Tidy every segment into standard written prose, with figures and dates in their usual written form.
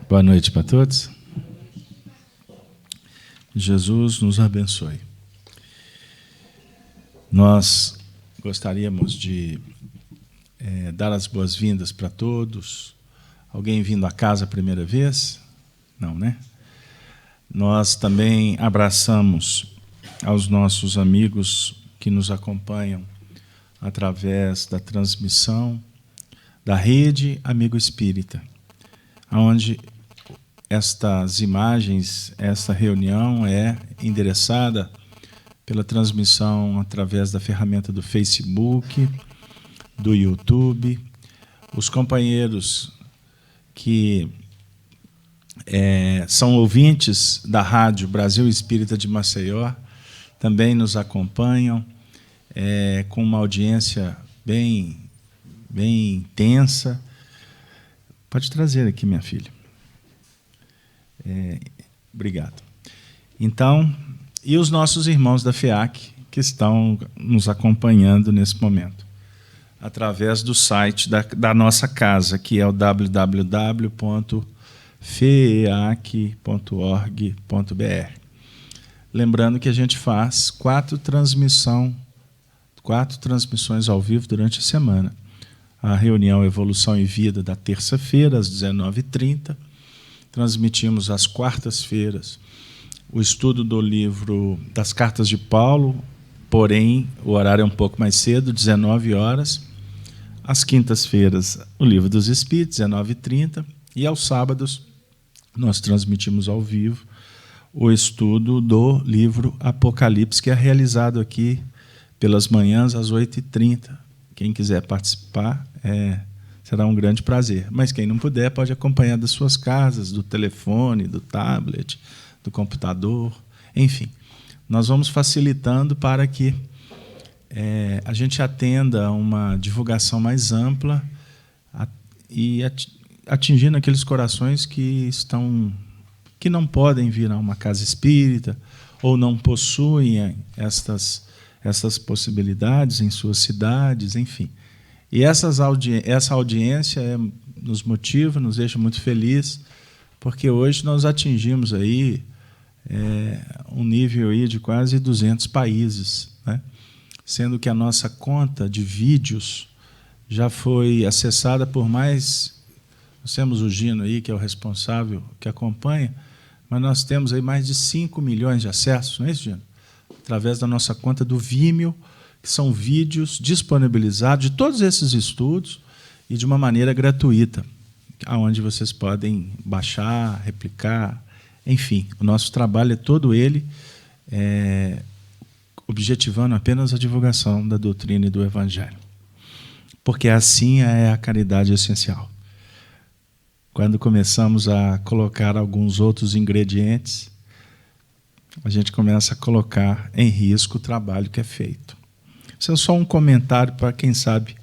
Boa noite para todos. Jesus nos abençoe. Nós gostaríamos de dar as boas-vindas para todos. Alguém vindo à casa a primeira vez? Não, né? Nós também abraçamos aos nossos amigos que nos acompanham através da transmissão da Rede Amigo Espírita, onde estas imagens, esta reunião é endereçada pela transmissão através da ferramenta do Facebook, do YouTube. Os companheiros que são ouvintes da Rádio Brasil Espírita de Maceió também nos acompanham com uma audiência bem intensa. Pode trazer aqui, minha filha. Obrigado. Então, e os nossos irmãos da FEAC que estão nos acompanhando nesse momento, através do site da nossa casa, que é o www.feac.org.br. Lembrando que a gente faz 4 transmissões ao vivo durante a semana. A reunião Evolução e Vida da terça-feira, às 19h30. Transmitimos às quartas-feiras o estudo do livro das Cartas de Paulo, porém o horário é um pouco mais cedo, 19 horas. Às quintas-feiras, o Livro dos Espíritos, 19h30. E aos sábados, nós transmitimos ao vivo o estudo do livro Apocalipse, que é realizado aqui pelas manhãs, às 8h30. Quem quiser participar, será um grande prazer. Mas quem não puder, pode acompanhar das suas casas, do telefone, do tablet, do computador, enfim. Nós vamos facilitando para que a gente atenda a uma divulgação mais ampla e atingindo aqueles corações que não podem vir a uma casa espírita ou não possuem essas possibilidades em suas cidades, enfim. E essa audiência nos motiva, nos deixa muito feliz, porque hoje nós atingimos aí um nível aí de quase 200 países, né? Sendo que a nossa conta de vídeos já foi acessada por mais... Nós temos o Gino aí, que é o responsável, que acompanha, mas nós temos aí mais de 5 milhões de acessos, não é isso, Gino? Através da nossa conta do Vimeo, que são vídeos disponibilizados de todos esses estudos e de uma maneira gratuita, onde vocês podem baixar, replicar, enfim. O nosso trabalho é todo ele objetivando apenas a divulgação da doutrina e do Evangelho. Porque assim é a caridade essencial. Quando começamos a colocar alguns outros ingredientes, a gente começa a colocar em risco o trabalho que é feito. Isso é só um comentário para, quem sabe,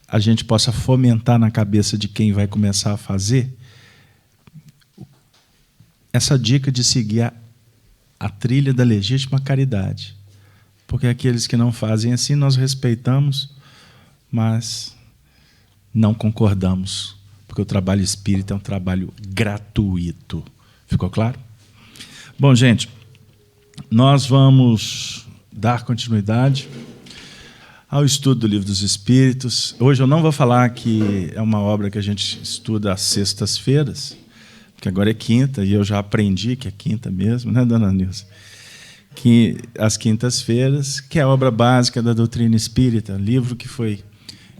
a gente possa fomentar na cabeça de quem vai começar a fazer essa dica de seguir a trilha da legítima caridade. Porque aqueles que não fazem assim, nós respeitamos, mas não concordamos. Porque o trabalho espírita é um trabalho gratuito. Ficou claro? Bom, gente, nós vamos dar continuidade ao estudo do Livro dos Espíritos. Hoje eu não vou falar que é uma obra que a gente estuda às sextas-feiras, porque agora é quinta, e eu já aprendi que é quinta mesmo, né, dona Nilza? Que às quintas-feiras, que é a obra básica da doutrina espírita, livro que foi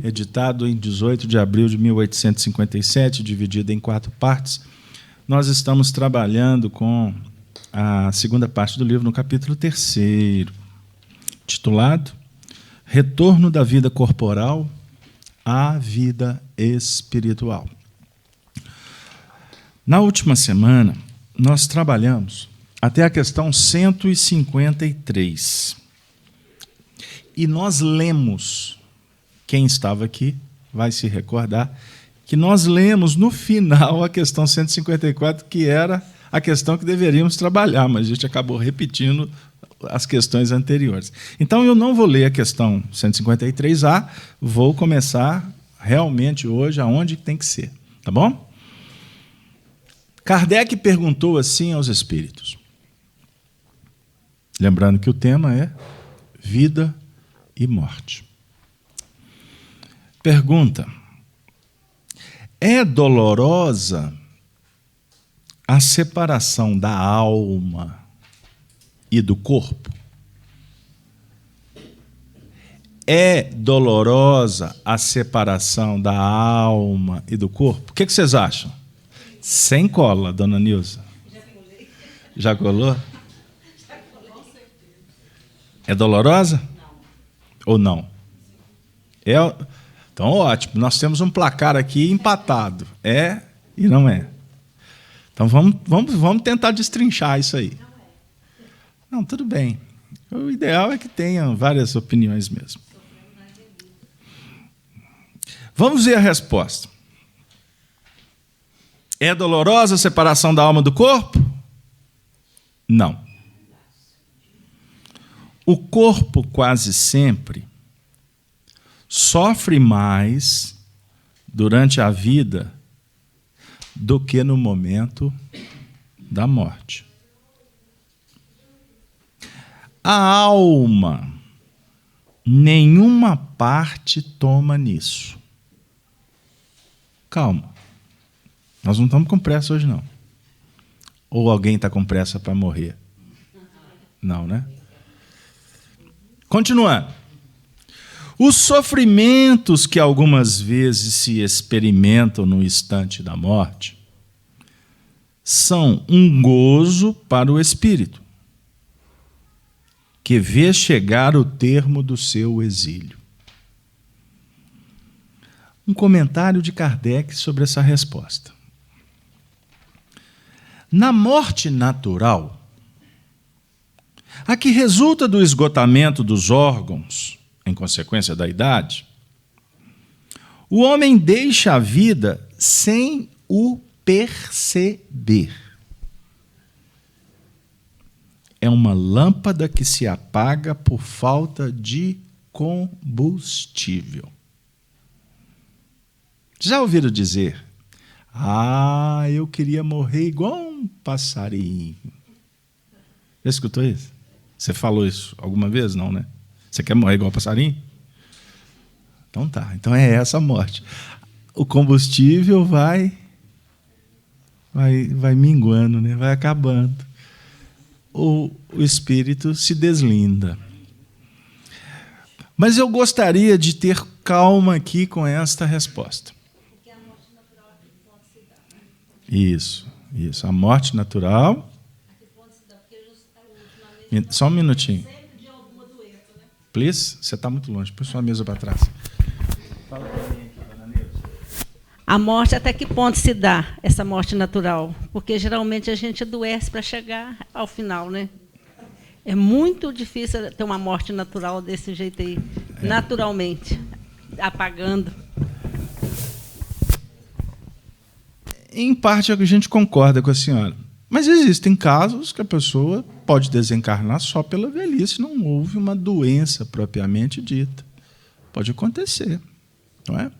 editado em 18 de abril de 1857, dividido em 4 partes. Nós estamos trabalhando com a segunda parte do livro, no capítulo 3º, titulado Retorno da Vida Corporal à Vida Espiritual. Na última semana, nós trabalhamos até a questão 153. E nós lemos, quem estava aqui vai se recordar, que nós lemos no final a questão 154, que era a questão que deveríamos trabalhar, mas a gente acabou repetindo as questões anteriores. Então, eu não vou ler a questão 153A, vou começar realmente hoje aonde tem que ser, tá bom? Kardec perguntou assim aos espíritos. Lembrando que o tema é vida e morte. Pergunta: é dolorosa a separação da alma e do corpo? É dolorosa a separação da alma e do corpo? O que vocês acham? Sem cola, dona Nilza. Já colou? É dolorosa? Não. Ou não? Então, ótimo. Nós temos um placar aqui empatado. É e não é. Então, vamos tentar destrinchar isso aí. Não, tudo bem. O ideal é que tenham várias opiniões mesmo. Vamos ver a resposta. É dolorosa a separação da alma do corpo? Não. O corpo quase sempre sofre mais durante a vida do que no momento da morte. A alma, nenhuma parte toma nisso. Calma. Nós não estamos com pressa hoje, não. Ou alguém está com pressa para morrer? Não, né? Continuando. Os sofrimentos que algumas vezes se experimentam no instante da morte são um gozo para o espírito, que vê chegar o termo do seu exílio. Um comentário de Kardec sobre essa resposta. Na morte natural, a que resulta do esgotamento dos órgãos, em consequência da idade, o homem deixa a vida sem o perceber. É uma lâmpada que se apaga por falta de combustível. Já ouviram dizer: eu queria morrer igual um passarinho. Já escutou isso? Você falou isso alguma vez? Não, né? Você quer morrer igual um passarinho? Então tá. Então é essa a morte. O combustível vai minguando, né? Vai acabando. O espírito se deslinda. Mas eu gostaria de ter calma aqui com esta resposta. Porque a morte natural a que ponto se dá, né? Isso. A morte natural. A que ponto se dá? Porque ultimamente. Só um minutinho. Sempre de alguma doença, né? Please, você está muito longe. Põe sua mesa para trás. Fala para mim aqui, dona Neuza. A morte até que ponto se dá, essa morte natural? Porque geralmente a gente adoece para chegar ao final, né? É muito difícil ter uma morte natural desse jeito aí, naturalmente, apagando. Em parte a gente concorda com a senhora. Mas existem casos que a pessoa pode desencarnar só pela velhice, não houve uma doença propriamente dita. Pode acontecer, não é?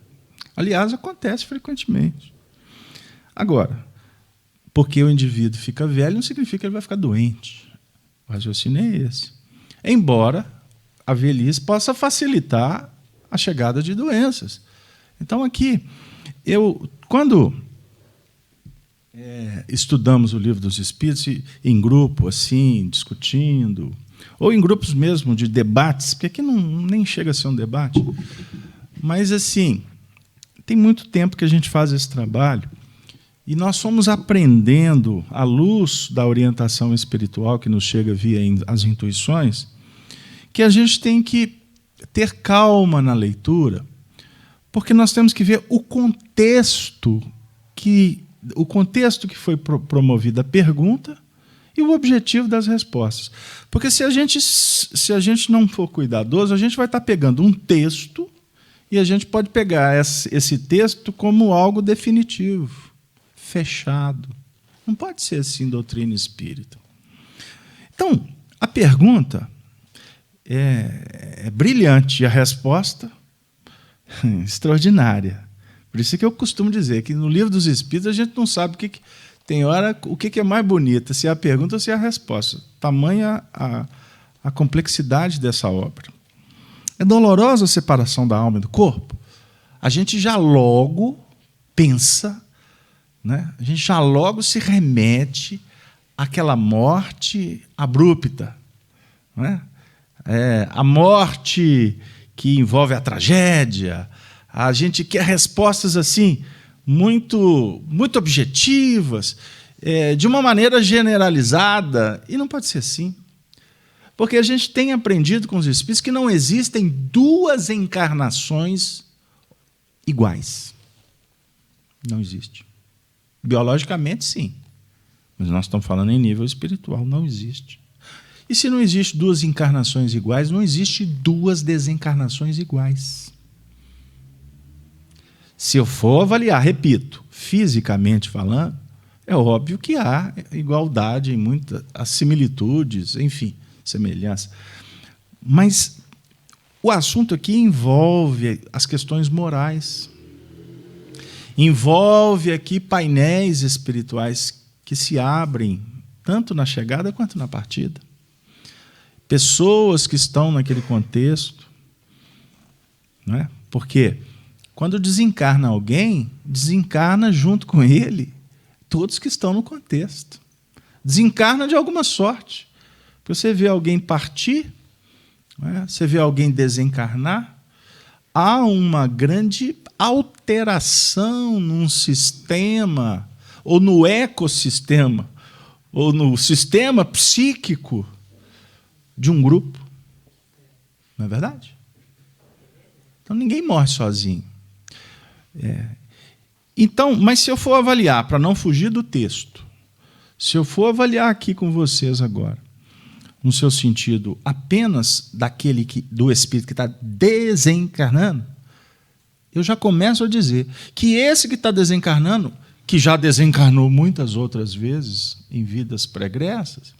Aliás, acontece frequentemente. Agora, porque o indivíduo fica velho, não significa que ele vai ficar doente. O raciocínio é esse. Embora a velhice possa facilitar a chegada de doenças. Então, aqui, quando estudamos o Livro dos Espíritos, em grupo, assim, discutindo, ou em grupos mesmo de debates, porque aqui nem chega a ser um debate, mas, assim, tem muito tempo que a gente faz esse trabalho e nós fomos aprendendo, à luz da orientação espiritual que nos chega via as intuições, que a gente tem que ter calma na leitura, porque nós temos que ver o contexto que foi promovida a pergunta e o objetivo das respostas. Porque se a gente não for cuidadoso, a gente vai estar pegando um texto e a gente pode pegar esse texto como algo definitivo, fechado. Não pode ser assim doutrina espírita. Então, a pergunta é brilhante e a resposta extraordinária. Por isso que eu costumo dizer que no Livro dos Espíritos a gente não sabe o que Tem hora, o que é mais bonito, se é a pergunta ou se é a resposta. Tamanha a complexidade dessa obra. É dolorosa a separação da alma e do corpo? A gente já logo pensa, né? A gente já logo se remete àquela morte abrupta, né? A morte que envolve a tragédia. A gente quer respostas assim muito objetivas, de uma maneira generalizada, e não pode ser assim. Porque a gente tem aprendido com os espíritos que não existem duas encarnações iguais. Não existe. Biologicamente, sim. Mas nós estamos falando em nível espiritual, não existe. E se não existe duas encarnações iguais, não existe duas desencarnações iguais. Se eu for avaliar, repito, fisicamente falando, é óbvio que há igualdade em muitas as similitudes, enfim, semelhança. Mas o assunto aqui envolve as questões morais. Envolve aqui painéis espirituais que se abrem tanto na chegada quanto na partida. Pessoas que estão naquele contexto, não é? Porque quando desencarna alguém, desencarna junto com ele todos que estão no contexto. Desencarna de alguma sorte. Você vê alguém partir, não é? Você vê alguém desencarnar, há uma grande alteração num sistema, ou no ecossistema, ou no sistema psíquico de um grupo. Não é verdade? Então, ninguém morre sozinho. Então, mas se eu for avaliar, para não fugir do texto, se eu for avaliar aqui com vocês agora, no seu sentido apenas do espírito que está desencarnando, eu já começo a dizer que esse que está desencarnando, que já desencarnou muitas outras vezes em vidas pregressas,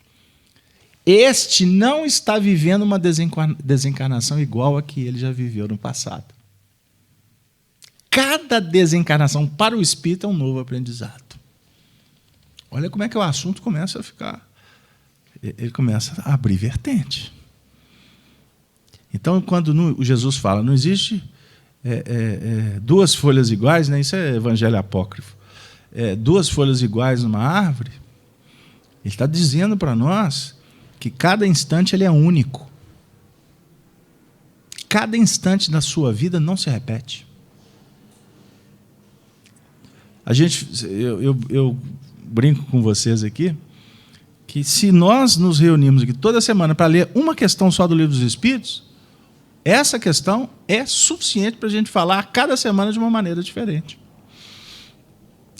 este não está vivendo uma desencarnação igual a que ele já viveu no passado. Cada desencarnação para o espírito é um novo aprendizado. Olha como é que o assunto começa a ficar. Ele começa a abrir vertente. Então, quando Jesus fala, não existe duas folhas iguais, né? Isso é evangelho apócrifo. Duas folhas iguais numa árvore. Ele está dizendo para nós que cada instante ele é único. Cada instante da sua vida não se repete. Eu brinco com vocês aqui que se nós nos reunirmos aqui toda semana para ler uma questão só do Livro dos Espíritos, essa questão é suficiente para a gente falar cada semana de uma maneira diferente.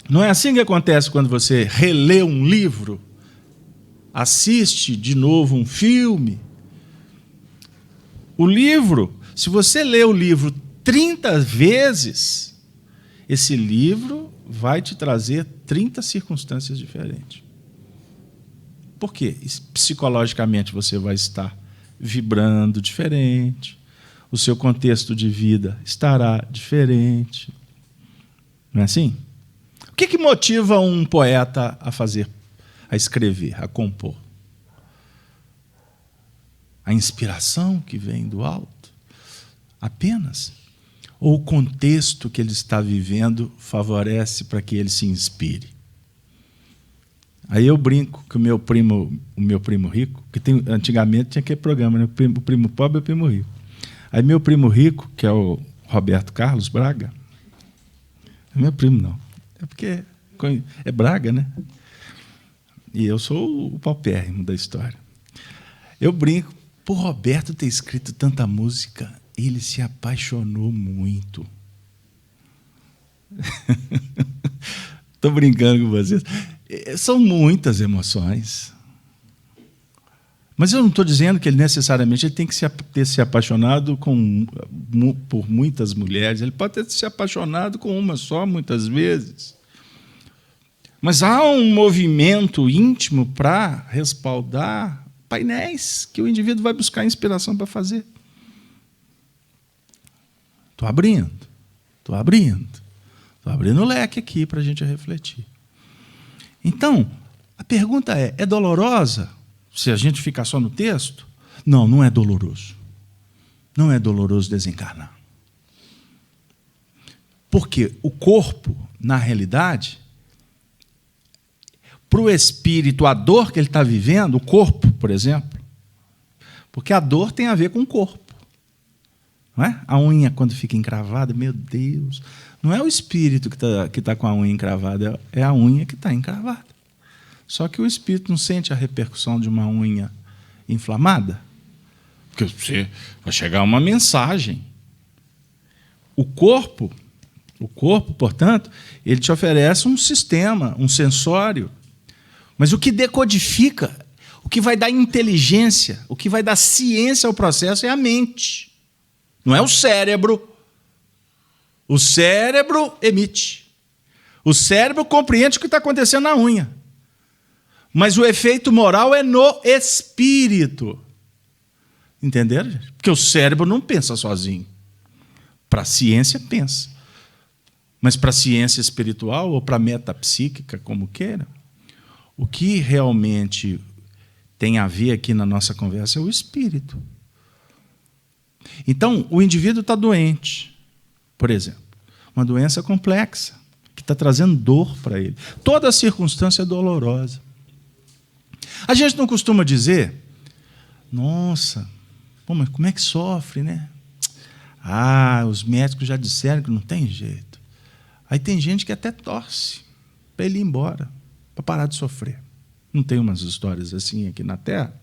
Não é assim que acontece quando você relê um livro, assiste de novo um filme. O livro, se você lê o livro 30 vezes, esse livro vai te trazer 30 circunstâncias diferentes. Por quê? Psicologicamente você vai estar vibrando diferente, o seu contexto de vida estará diferente. Não é assim? O que motiva um poeta a escrever, a compor? A inspiração que vem do alto? Apenas? Ou o contexto que ele está vivendo favorece para que ele se inspire? Aí eu brinco que o meu primo rico, que antigamente tinha aquele programa, né? O primo pobre e o primo rico. Aí meu primo rico, que é o Roberto Carlos Braga, não é meu primo, não. É porque é Braga, né? E eu sou o paupérrimo da história. Eu brinco, por Roberto ter escrito tanta música, ele se apaixonou muito. Estou brincando com vocês. São muitas emoções. Mas eu não estou dizendo que ele necessariamente tem que ter se apaixonado por muitas mulheres. Ele pode ter se apaixonado com uma só, muitas vezes. Mas há um movimento íntimo para respaldar painéis que o indivíduo vai buscar inspiração para fazer. Estou abrindo o leque aqui para a gente refletir. Então, a pergunta é dolorosa se a gente ficar só no texto? Não, não é doloroso. Não é doloroso desencarnar. Porque o corpo, na realidade, para o espírito, a dor que ele está vivendo, o corpo, por exemplo, porque a dor tem a ver com o corpo. Não é? A unha, quando fica encravada, meu Deus, não é o espírito que tá com a unha encravada, é a unha que está encravada. Só que o espírito não sente a repercussão de uma unha inflamada. Porque você vai chegar uma mensagem. O corpo, portanto, ele te oferece um sistema, um sensório. Mas o que decodifica, o que vai dar inteligência, o que vai dar ciência ao processo é a mente. Não é o cérebro. O cérebro emite. O cérebro compreende o que está acontecendo na unha. Mas o efeito moral é no espírito. Entenderam, gente? Porque o cérebro não pensa sozinho. Para a ciência, pensa. Mas para a ciência espiritual ou para a metapsíquica, como queira, o que realmente tem a ver aqui na nossa conversa é o espírito. Então, o indivíduo está doente, por exemplo, uma doença complexa, que está trazendo dor para ele. Toda circunstância é dolorosa. A gente não costuma dizer, nossa, mas como é que sofre, né? Os médicos já disseram que não tem jeito. Aí tem gente que até torce para ele ir embora, para parar de sofrer. Não tem umas histórias assim aqui na Terra?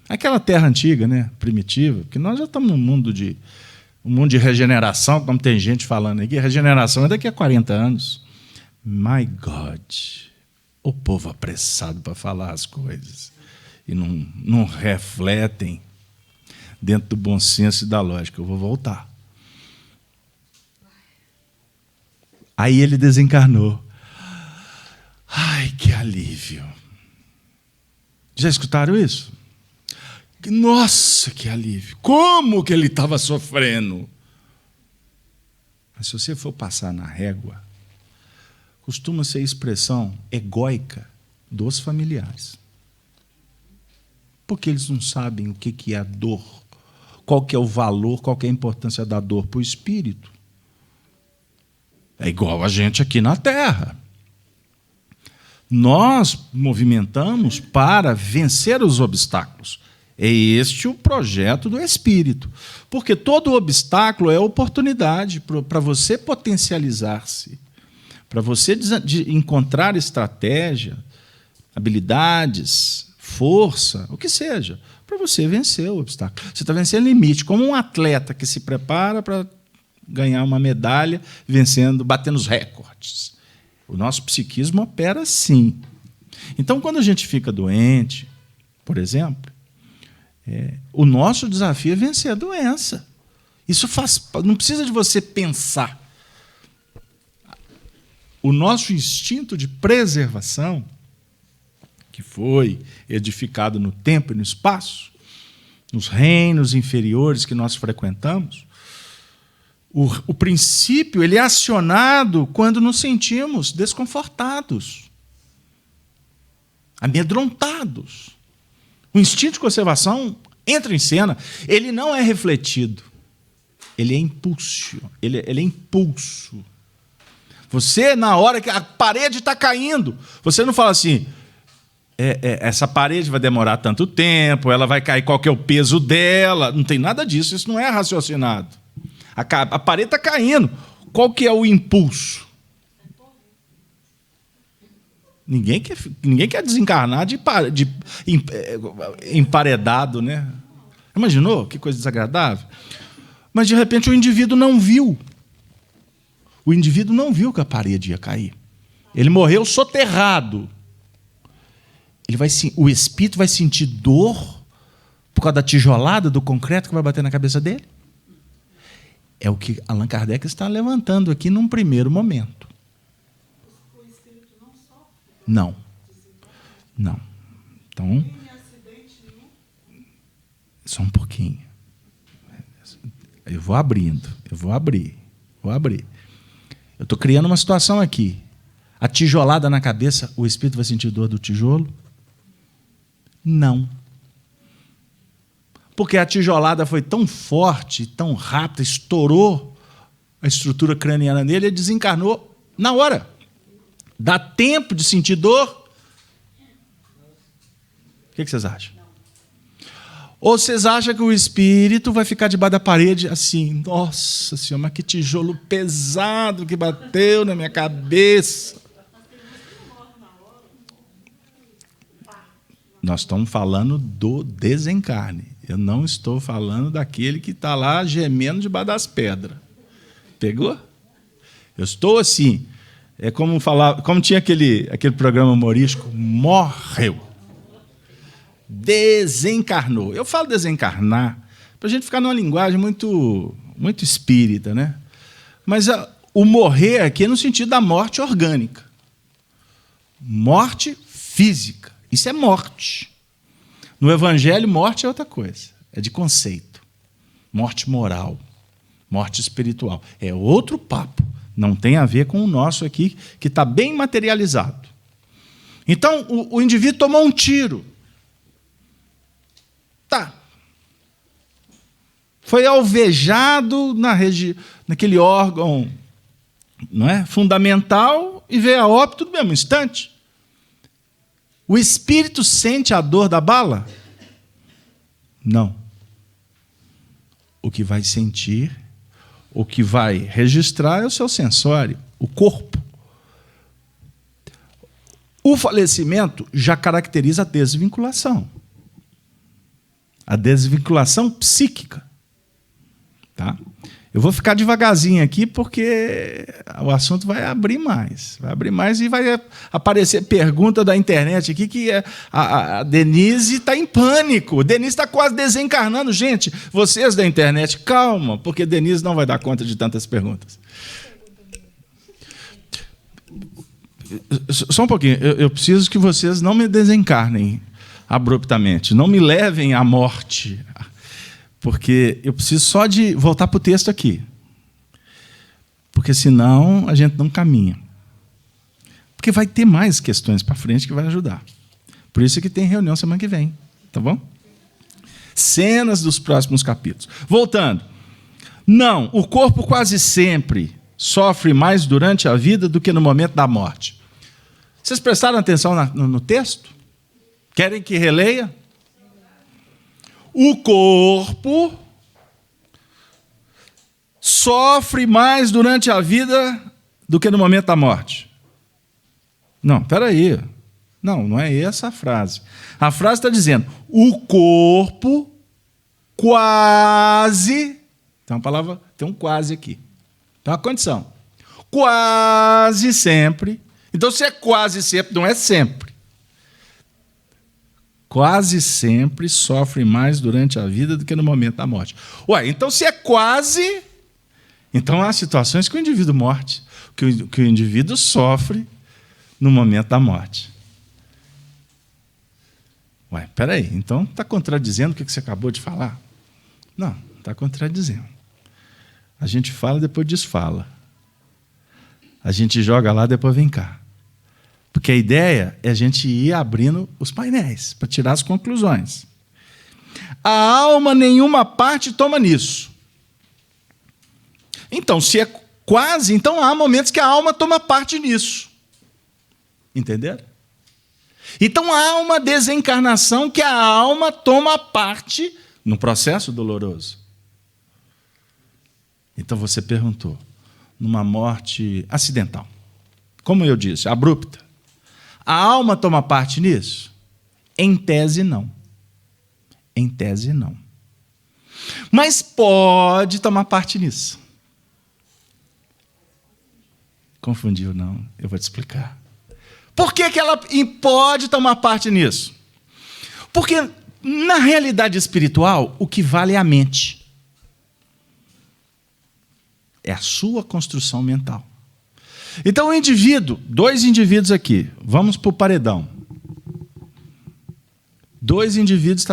Aquela Terra antiga, né, primitiva, porque nós já estamos num mundo de regeneração, como tem gente falando aqui. Regeneração é daqui a 40 anos. My God, o povo apressado para falar as coisas e não refletem dentro do bom senso e da lógica. Eu vou voltar. Aí ele desencarnou. Ai, que alívio. Já escutaram isso? Nossa, que alívio. Como que ele estava sofrendo? Mas se você for passar na régua, costuma ser a expressão egóica dos familiares. Porque eles não sabem o que é a dor, qual que é o valor, qual que é a importância da dor para o espírito. É igual a gente aqui na Terra. Nós movimentamos para vencer os obstáculos. É este o projeto do espírito. Porque todo obstáculo é oportunidade para você potencializar-se, para você encontrar estratégia, habilidades, força, o que seja, para você vencer o obstáculo. Você está vencendo limite, como um atleta que se prepara para ganhar uma medalha, batendo os recordes. O nosso psiquismo opera assim. Então, quando a gente fica doente, por exemplo, o nosso desafio é vencer a doença. Isso não precisa de você pensar. O nosso instinto de preservação, que foi edificado no tempo e no espaço, nos reinos inferiores que nós frequentamos, o princípio ele é acionado quando nos sentimos desconfortados, amedrontados. O instinto de conservação entra em cena. Ele não é refletido. Ele é impulso. Ele é impulso. Você, na hora que a parede está caindo, você não fala assim, essa parede vai demorar tanto tempo, ela vai cair, qual que é o peso dela. Não tem nada disso, isso não é raciocinado. A parede está caindo. Qual que é o impulso? Ninguém quer desencarnar de emparedado, né? Imaginou? Que coisa desagradável. Mas, de repente, o indivíduo não viu. O indivíduo não viu que a parede ia cair. Ele morreu soterrado. O espírito vai sentir dor por causa da tijolada do concreto que vai bater na cabeça dele? É o que Allan Kardec está levantando aqui num primeiro momento. O espírito não sofre? Não. Então, Nem acidente nenhum? só um pouquinho. Eu vou abrir. Eu estou criando uma situação aqui. A tijolada na cabeça, o espírito vai sentir dor do tijolo? Não. Porque a tijolada foi tão forte, tão rápida, estourou a estrutura craniana dele, ele desencarnou na hora. Dá tempo de sentir dor? O que vocês acham? Ou vocês acham que o espírito vai ficar debaixo da parede assim, nossa senhora, mas que tijolo pesado que bateu na minha cabeça. Nós estamos falando do desencarne. Eu não estou falando daquele que está lá gemendo debaixo das pedras. Pegou? Eu estou assim. É como falar, como tinha aquele programa humorístico, morreu. Desencarnou. Eu falo desencarnar para a gente ficar numa linguagem muito espírita, né? Mas o morrer aqui é no sentido da morte orgânica. Morte física. Isso é morte. No Evangelho, morte é outra coisa. É de conceito. Morte moral. Morte espiritual. É outro papo. Não tem a ver com o nosso aqui, que está bem materializado. Então, o indivíduo tomou um tiro. Tá. Foi alvejado naquele órgão, não é, fundamental e veio a óbito no mesmo instante. O espírito sente a dor da bala? Não. O que vai sentir, o que vai registrar é o seu sensório, o corpo. O falecimento já caracteriza a desvinculação. A desvinculação psíquica. Tá? Eu vou ficar devagarzinho aqui porque o assunto vai abrir mais. Vai abrir mais e vai aparecer pergunta da internet aqui que a Denise está em pânico. Denise está quase desencarnando. Gente, vocês da internet, calma, porque Denise não vai dar conta de tantas perguntas. Só um pouquinho. Eu preciso que vocês não me desencarnem abruptamente. Não me levem à morte. Porque eu preciso só de voltar para o texto aqui. Porque senão a gente não caminha. Porque vai ter mais questões para frente que vai ajudar. Por isso que tem reunião semana que vem. Tá bom? Cenas dos próximos capítulos. Voltando. Não, o corpo quase sempre sofre mais durante a vida do que no momento da morte. Vocês prestaram atenção no texto? Querem que releia? O corpo sofre mais durante a vida do que no momento da morte. Não, espera aí. Não é essa a frase. A frase está dizendo, o corpo quase... Tem uma palavra, tem um quase aqui. Tem uma condição. Quase sempre. Então, se é quase sempre, não é sempre. Quase sempre sofre mais durante a vida do que no momento da morte. Ué, então se é quase, então há situações que o indivíduo morre, que o indivíduo sofre no momento da morte. Ué, espera aí, então está contradizendo o que você acabou de falar? Não, está contradizendo. A gente fala, depois desfala. A gente joga lá, depois vem cá. Porque a ideia é a gente ir abrindo os painéis para tirar as conclusões. A alma, nenhuma parte toma nisso. Então, se é quase, então há momentos que a alma toma parte nisso. Entenderam? Então há uma desencarnação que a alma toma parte no processo doloroso. Então você perguntou, numa morte acidental, como eu disse, abrupta, a alma toma parte nisso? Em tese, não. Em tese, não. Mas pode tomar parte nisso. Confundiu, não? Eu vou te explicar. Por que ela pode tomar parte nisso? Porque, na realidade espiritual, o que vale é a mente. É a sua construção mental. Então, o indivíduo, dois indivíduos aqui, vamos para o paredão. Dois indivíduos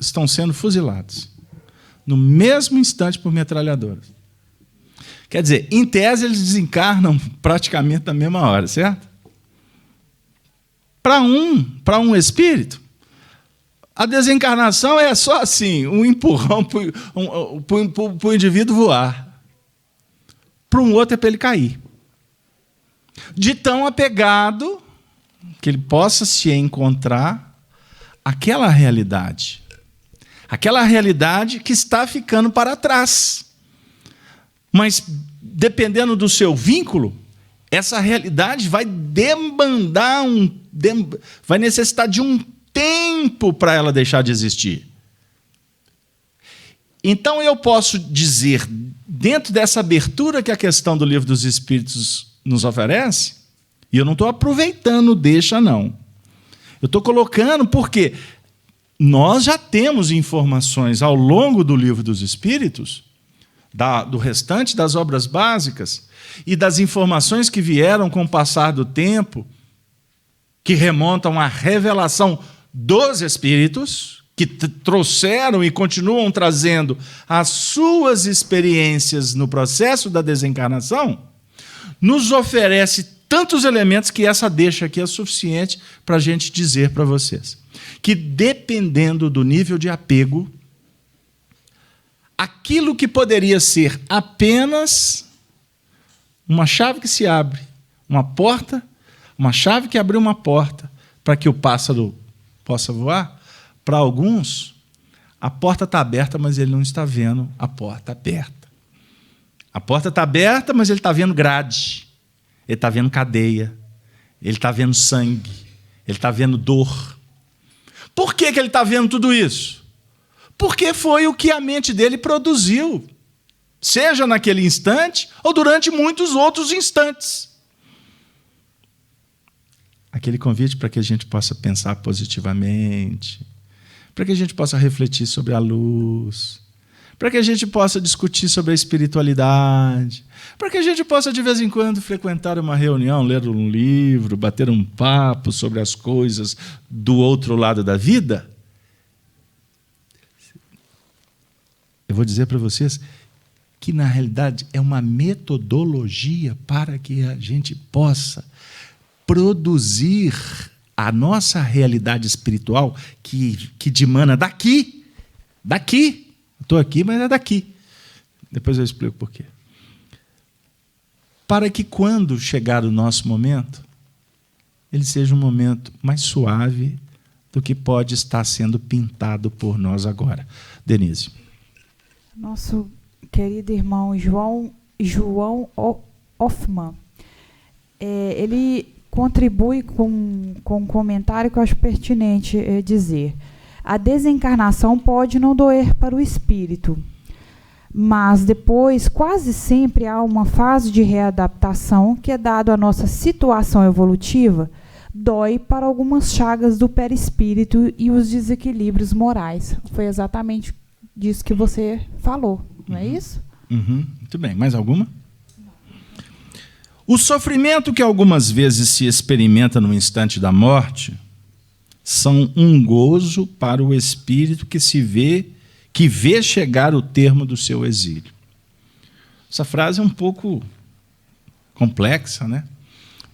estão sendo fuzilados. No mesmo instante por metralhadoras. Quer dizer, em tese, eles desencarnam praticamente na mesma hora, certo? para um espírito, a desencarnação é só assim, um empurrão para o indivíduo voar. Para um outro é para ele cair. De tão apegado que ele possa se encontrar àquela realidade. Aquela realidade que está ficando para trás. Mas, dependendo do seu vínculo, essa realidade vai vai necessitar de um tempo para ela deixar de existir. Então eu posso dizer, dentro dessa abertura que a questão do Livro dos Espíritos nos oferece, e eu não estou aproveitando deixa, não. Eu estou colocando porque nós já temos informações ao longo do Livro dos Espíritos, do restante das obras básicas, e das informações que vieram com o passar do tempo, que remontam à revelação dos Espíritos, que trouxeram e continuam trazendo as suas experiências no processo da desencarnação, nos oferece tantos elementos que essa deixa aqui é suficiente para a gente dizer para vocês que, dependendo do nível de apego, aquilo que poderia ser apenas uma chave que se abre, uma porta, uma chave que abriu uma porta para que o pássaro possa voar, para alguns, a porta está aberta, mas ele não está vendo a porta aberta. A porta está aberta, mas ele está vendo grade, ele está vendo cadeia, ele está vendo sangue, ele está vendo dor. Por que ele está vendo tudo isso? Porque foi o que a mente dele produziu, seja naquele instante ou durante muitos outros instantes. Aquele convite para que a gente possa pensar positivamente, para que a gente possa refletir sobre a luz, para que a gente possa discutir sobre a espiritualidade, para que a gente possa, de vez em quando, frequentar uma reunião, ler um livro, bater um papo sobre as coisas do outro lado da vida. Eu vou dizer para vocês que, na realidade, é uma metodologia para que a gente possa produzir a nossa realidade espiritual que dimana daqui. Estou aqui, mas é daqui. Depois eu explico por quê. Para que, quando chegar o nosso momento, ele seja um momento mais suave do que pode estar sendo pintado por nós agora. Denise. Nosso querido irmão João Hoffman, ele contribui com um comentário que eu acho pertinente dizer. A desencarnação pode não doer para o espírito, mas depois, quase sempre, há uma fase de readaptação que é dado à nossa situação evolutiva, dói para algumas chagas do perispírito e os desequilíbrios morais. Foi exatamente disso que você falou, não é isso? Muito bem. Mais alguma? O sofrimento que algumas vezes se experimenta no instante da morte são um gozo para o espírito que vê chegar o termo do seu exílio. Essa frase é um pouco complexa, né?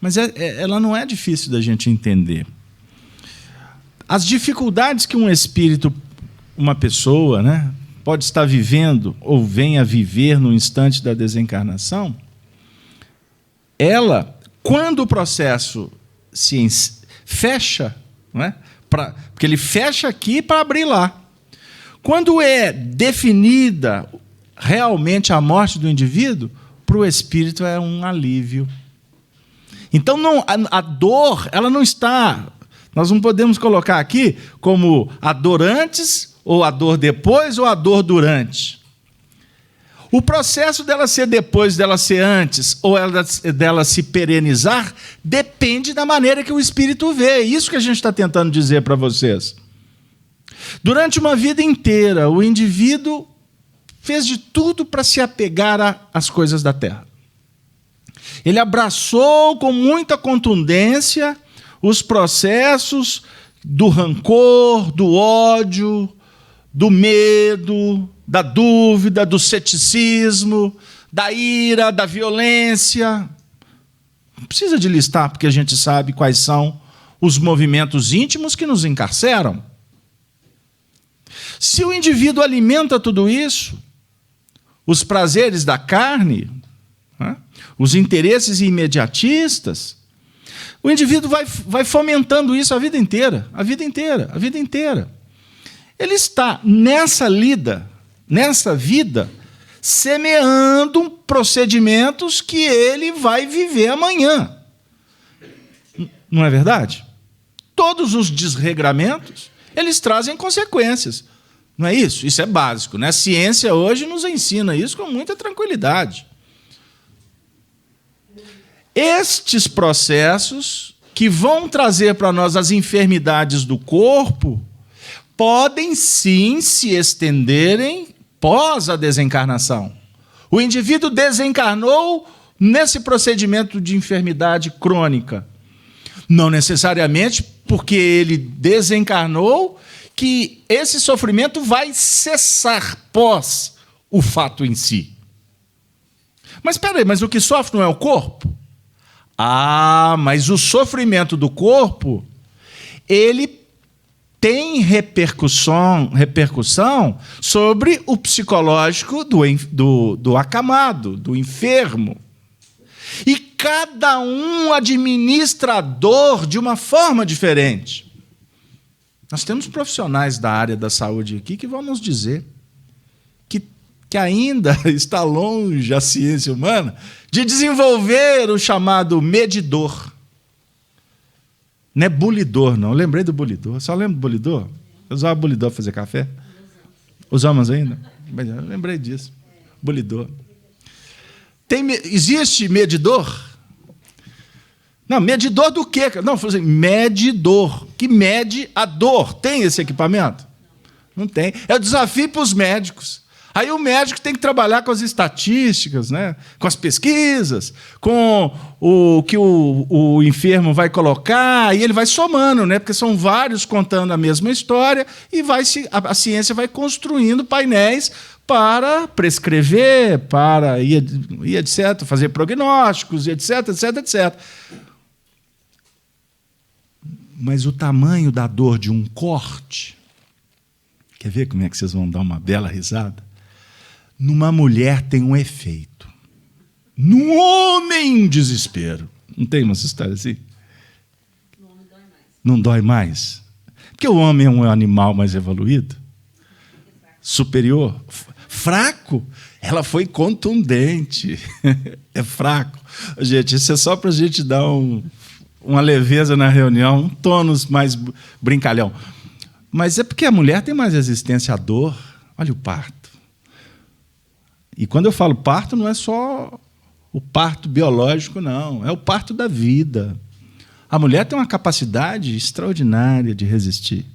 Mas ela não é difícil da gente entender. As dificuldades que um espírito, uma pessoa, né, pode estar vivendo ou venha a viver no instante da desencarnação, ela, quando o processo se fecha, não é? Porque ele fecha aqui para abrir lá. Quando é definida realmente a morte do indivíduo, para o espírito é um alívio. Então, a dor, ela não está... Nós não podemos colocar aqui como a dor antes, ou a dor depois, ou a dor durante. O processo dela ser depois, dela ser antes, ou dela se perenizar, depende da maneira que o espírito vê. É isso que a gente está tentando dizer para vocês. Durante uma vida inteira, o indivíduo fez de tudo para se apegar às coisas da terra. Ele abraçou com muita contundência os processos do rancor, do ódio, do medo, da dúvida, do ceticismo, da ira, da violência. Não precisa de listar, porque a gente sabe quais são os movimentos íntimos que nos encarceram. Se o indivíduo alimenta tudo isso, os prazeres da carne, né, os interesses imediatistas, o indivíduo vai fomentando isso a vida inteira, a vida inteira, a vida inteira. Ele está nessa vida, semeando procedimentos que ele vai viver amanhã. Não é verdade? Todos os desregramentos, eles trazem consequências. Não é isso? Isso é básico, né? A ciência hoje nos ensina isso com muita tranquilidade. Estes processos que vão trazer para nós as enfermidades do corpo podem sim se estenderem pós a desencarnação. O indivíduo desencarnou nesse procedimento de enfermidade crônica. Não necessariamente porque ele desencarnou que esse sofrimento vai cessar pós o fato em si. Mas espera aí, mas o que sofre não é o corpo? Ah, mas o sofrimento do corpo, ele tem repercussão sobre o psicológico do acamado, do enfermo. E cada um administra a dor de uma forma diferente. Nós temos profissionais da área da saúde aqui que vão nos dizer que ainda está longe a ciência humana de desenvolver o chamado medidor. Não é bulidor, não. Eu lembrei do bulidor. Só lembro do bulidor? Eu usava bulidor para fazer café? Usamos ainda? Eu lembrei disso. Bulidor. Existe medidor? Não, medidor do quê? Não, assim, medidor, que mede a dor. Tem esse equipamento? Não tem. É o desafio para os médicos. Aí o médico tem que trabalhar com as estatísticas, né? Com as pesquisas, com o que o enfermo vai colocar, e ele vai somando, né? Porque são vários contando a mesma história, e a ciência vai construindo painéis para prescrever, para e etc., fazer prognósticos, etc, etc, etc. Mas o tamanho da dor de um corte, quer ver como é que vocês vão dar uma bela risada? Numa mulher tem um efeito. Num homem, um desespero. Não tem uma história assim? No homem dói mais. Não dói mais? Porque o homem é um animal mais evoluído? Superior? Fraco? Ela foi contundente. É fraco. Gente, isso é só para a gente dar uma leveza na reunião, um tônus mais brincalhão. Mas é porque a mulher tem mais resistência à dor. Olha o parto. E quando eu falo parto, não é só o parto biológico, não. É o parto da vida. A mulher tem uma capacidade extraordinária de resistir.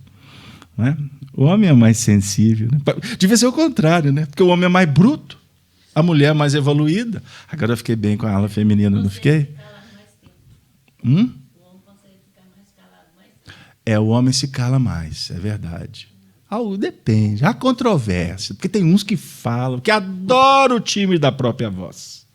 Não é? O homem é mais sensível. Né? Devia ser o contrário, né? Porque o homem é mais bruto, a mulher é mais evoluída. Agora eu fiquei bem com a ala feminina, não fiquei? O homem consegue ficar mais calado mais tempo. É, o homem se cala mais, é verdade. Depende, há controvérsia, porque tem uns que falam, que adoram o timbre da própria voz.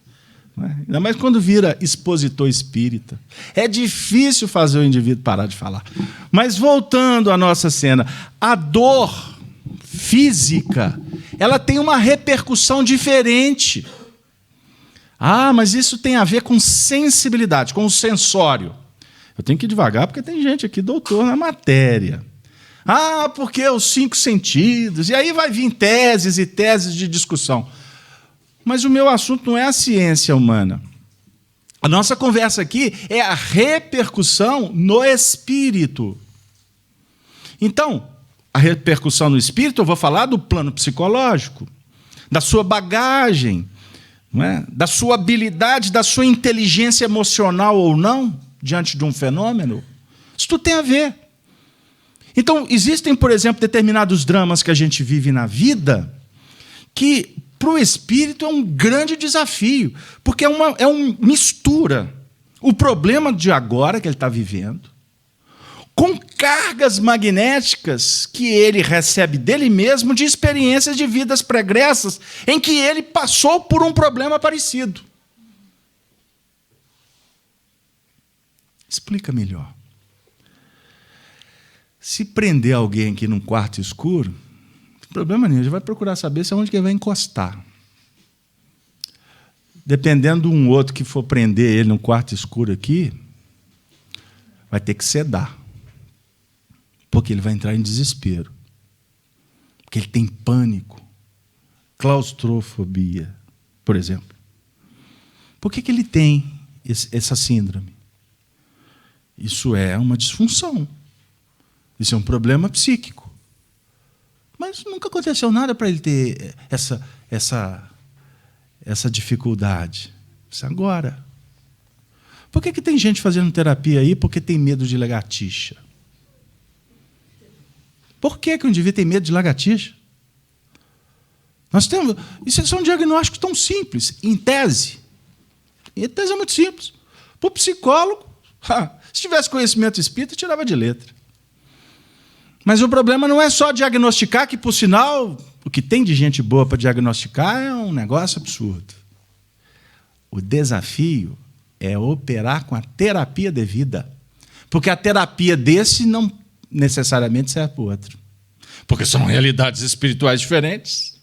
Não é? Ainda mais quando vira expositor espírita. É difícil fazer o indivíduo parar de falar. Mas voltando à nossa cena, a dor física, ela tem uma repercussão diferente. Ah, mas isso tem a ver com sensibilidade, com o sensório. Eu tenho que ir devagar, porque tem gente aqui, doutor, na matéria. Ah, porque os 5 sentidos. E aí vai vir teses e teses de discussão. Mas o meu assunto não é a ciência humana. A nossa conversa aqui é a repercussão no espírito. Então, a repercussão no espírito, eu vou falar do plano psicológico, da sua bagagem, não é? Da sua habilidade, da sua inteligência emocional ou não, diante de um fenômeno. Isso tudo tem a ver. Então, existem, por exemplo, determinados dramas que a gente vive na vida que, para o espírito, é um grande desafio, porque é uma mistura. O problema de agora que ele está vivendo, com cargas magnéticas que ele recebe dele mesmo de experiências de vidas pregressas em que ele passou por um problema parecido. Explica melhor. Se prender alguém aqui num quarto escuro, não tem problema nenhum, a gente vai procurar saber se é onde que ele vai encostar. Dependendo de um outro que for prender ele num quarto escuro aqui, vai ter que sedar. Porque ele vai entrar em desespero. Porque ele tem pânico, claustrofobia, por exemplo. Por que ele tem essa síndrome? Isso é uma disfunção. Isso é um problema psíquico. Mas nunca aconteceu nada para ele ter essa dificuldade. Isso agora. Por que tem gente fazendo terapia aí porque tem medo de lagartixa? Por que um indivíduo tem medo de lagartixa? Isso são diagnósticos tão simples, em tese. Em tese é muito simples. Para o psicólogo, se tivesse conhecimento espírita, tirava de letra. Mas o problema não é só diagnosticar, que, por sinal, o que tem de gente boa para diagnosticar é um negócio absurdo. O desafio é operar com a terapia devida. Porque a terapia desse não necessariamente serve para o outro. Porque são realidades espirituais diferentes.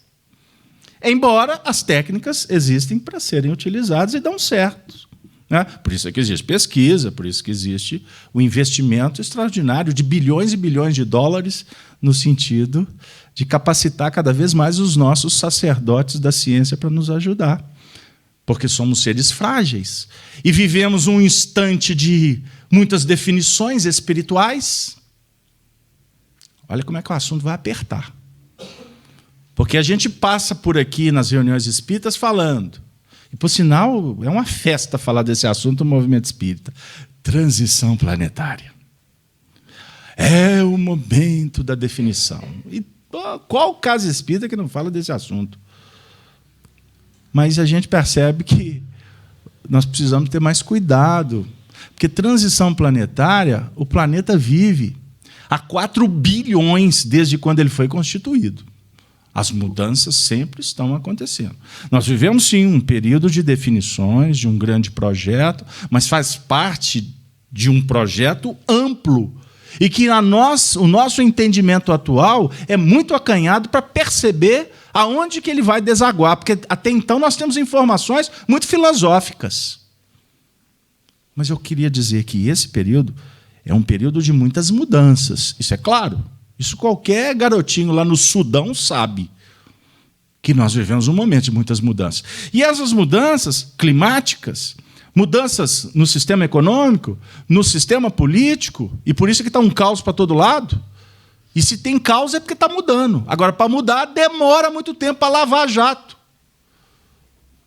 Embora as técnicas existem para serem utilizadas e dão certo. Né? Por isso é que existe pesquisa, por isso que existe o investimento extraordinário de bilhões e bilhões de dólares no sentido de capacitar cada vez mais os nossos sacerdotes da ciência para nos ajudar. Porque somos seres frágeis. E vivemos um instante de muitas definições espirituais. Olha como é que o assunto vai apertar. Porque a gente passa por aqui nas reuniões espíritas falando. E, por sinal, é uma festa falar desse assunto no movimento espírita. Transição planetária. É o momento da definição. E qual casa espírita que não fala desse assunto? Mas a gente percebe que nós precisamos ter mais cuidado. Porque transição planetária, o planeta vive há 4 bilhões desde quando ele foi constituído. As mudanças sempre estão acontecendo. Nós vivemos, sim, um período de definições, de um grande projeto, mas faz parte de um projeto amplo e que o nosso entendimento atual é muito acanhado para perceber aonde que ele vai desaguar, porque até então nós temos informações muito filosóficas. Mas eu queria dizer que esse período é um período de muitas mudanças, isso é claro. Isso qualquer garotinho lá no Sudão sabe, que nós vivemos um momento de muitas mudanças. E essas mudanças climáticas, mudanças no sistema econômico, no sistema político, e por isso que está um caos para todo lado. E se tem caos é porque está mudando. Agora, para mudar, demora muito tempo para lavar jato.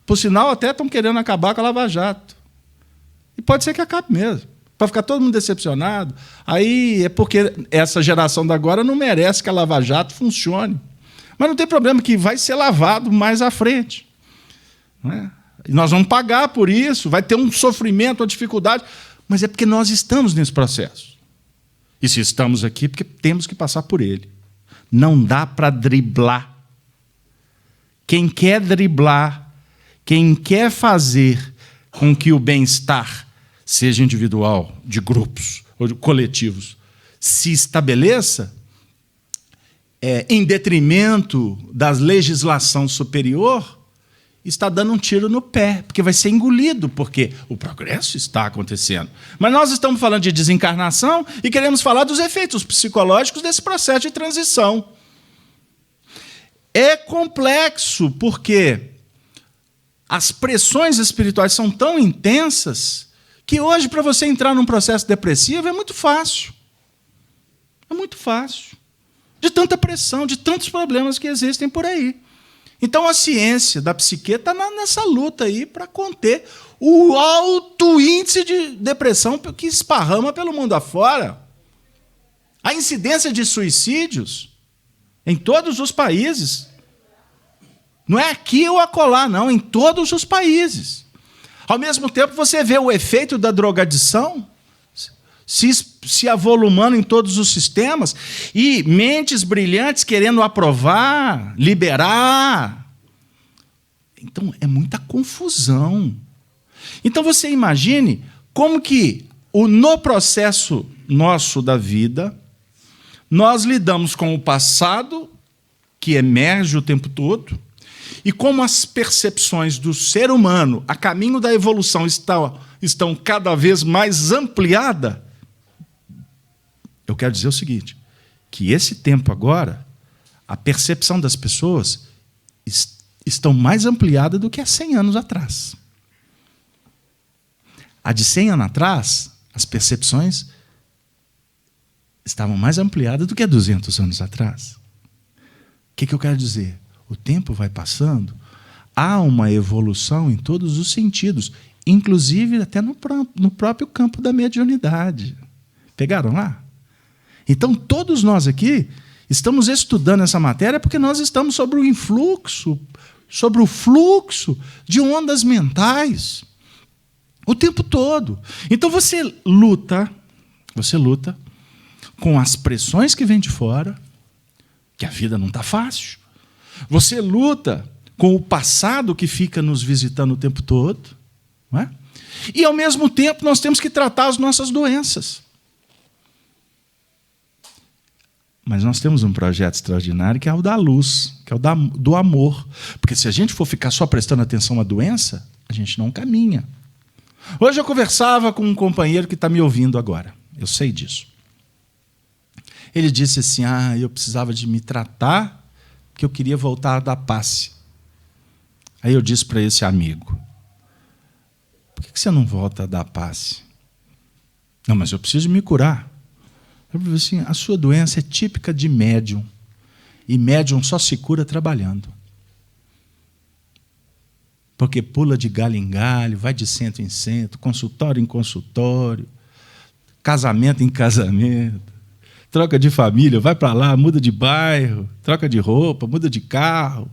Por sinal, até estão querendo acabar com a Lava Jato. E pode ser que acabe mesmo. Para ficar todo mundo decepcionado, aí é porque essa geração da agora não merece que a Lava Jato funcione. Mas não tem problema, que vai ser lavado mais à frente. Não é? E nós vamos pagar por isso, vai ter um sofrimento, uma dificuldade, mas é porque nós estamos nesse processo. E se estamos aqui, porque temos que passar por ele. Não dá para driblar. Quem quer driblar, quem quer fazer com que o bem-estar, seja individual, de grupos ou de coletivos, se estabeleça em detrimento da legislação superior, está dando um tiro no pé, porque vai ser engolido, porque o progresso está acontecendo. Mas nós estamos falando de desencarnação e queremos falar dos efeitos psicológicos desse processo de transição. É complexo, porque as pressões espirituais são tão intensas que hoje, para você entrar num processo depressivo, é muito fácil. É muito fácil. De tanta pressão, de tantos problemas que existem por aí. Então, a ciência da psique está nessa luta aí para conter o alto índice de depressão que esparrama pelo mundo afora. A incidência de suicídios em todos os países. Não é aqui ou acolá, não, em todos os países. Ao mesmo tempo, você vê o efeito da drogadição se avolumando em todos os sistemas e mentes brilhantes querendo aprovar, liberar. Então, é muita confusão. Então, você imagine como que, no processo nosso da vida, nós lidamos com o passado, que emerge o tempo todo, e como as percepções do ser humano, a caminho da evolução, estão cada vez mais ampliadas, eu quero dizer o seguinte, que esse tempo agora, a percepção das pessoas estão mais ampliada do que há 100 anos atrás. Há de 100 anos atrás, as percepções estavam mais ampliadas do que há 200 anos atrás. O que eu quero dizer? O tempo vai passando, há uma evolução em todos os sentidos, inclusive até no próprio campo da mediunidade. Pegaram lá? Então, todos nós aqui estamos estudando essa matéria porque nós estamos sobre o influxo, sobre o fluxo de ondas mentais o tempo todo. Então, você luta com as pressões que vêm de fora, que a vida não está fácil. Você luta com o passado que fica nos visitando o tempo todo, não é? E, ao mesmo tempo, nós temos que tratar as nossas doenças. Mas nós temos um projeto extraordinário que é o da luz, que é o do amor. Porque se a gente for ficar só prestando atenção à doença, a gente não caminha. Hoje eu conversava com um companheiro que está me ouvindo agora. Eu sei disso. Ele disse assim, eu precisava de me tratar porque eu queria voltar a dar passe. Aí eu disse para esse amigo, por que você não volta a dar passe? Não, mas eu preciso me curar. Eu falei assim, a sua doença é típica de médium. E médium só se cura trabalhando. Porque pula de galho em galho, vai de centro em centro, consultório em consultório, casamento em casamento, troca de família, vai para lá, muda de bairro, troca de roupa, muda de carro,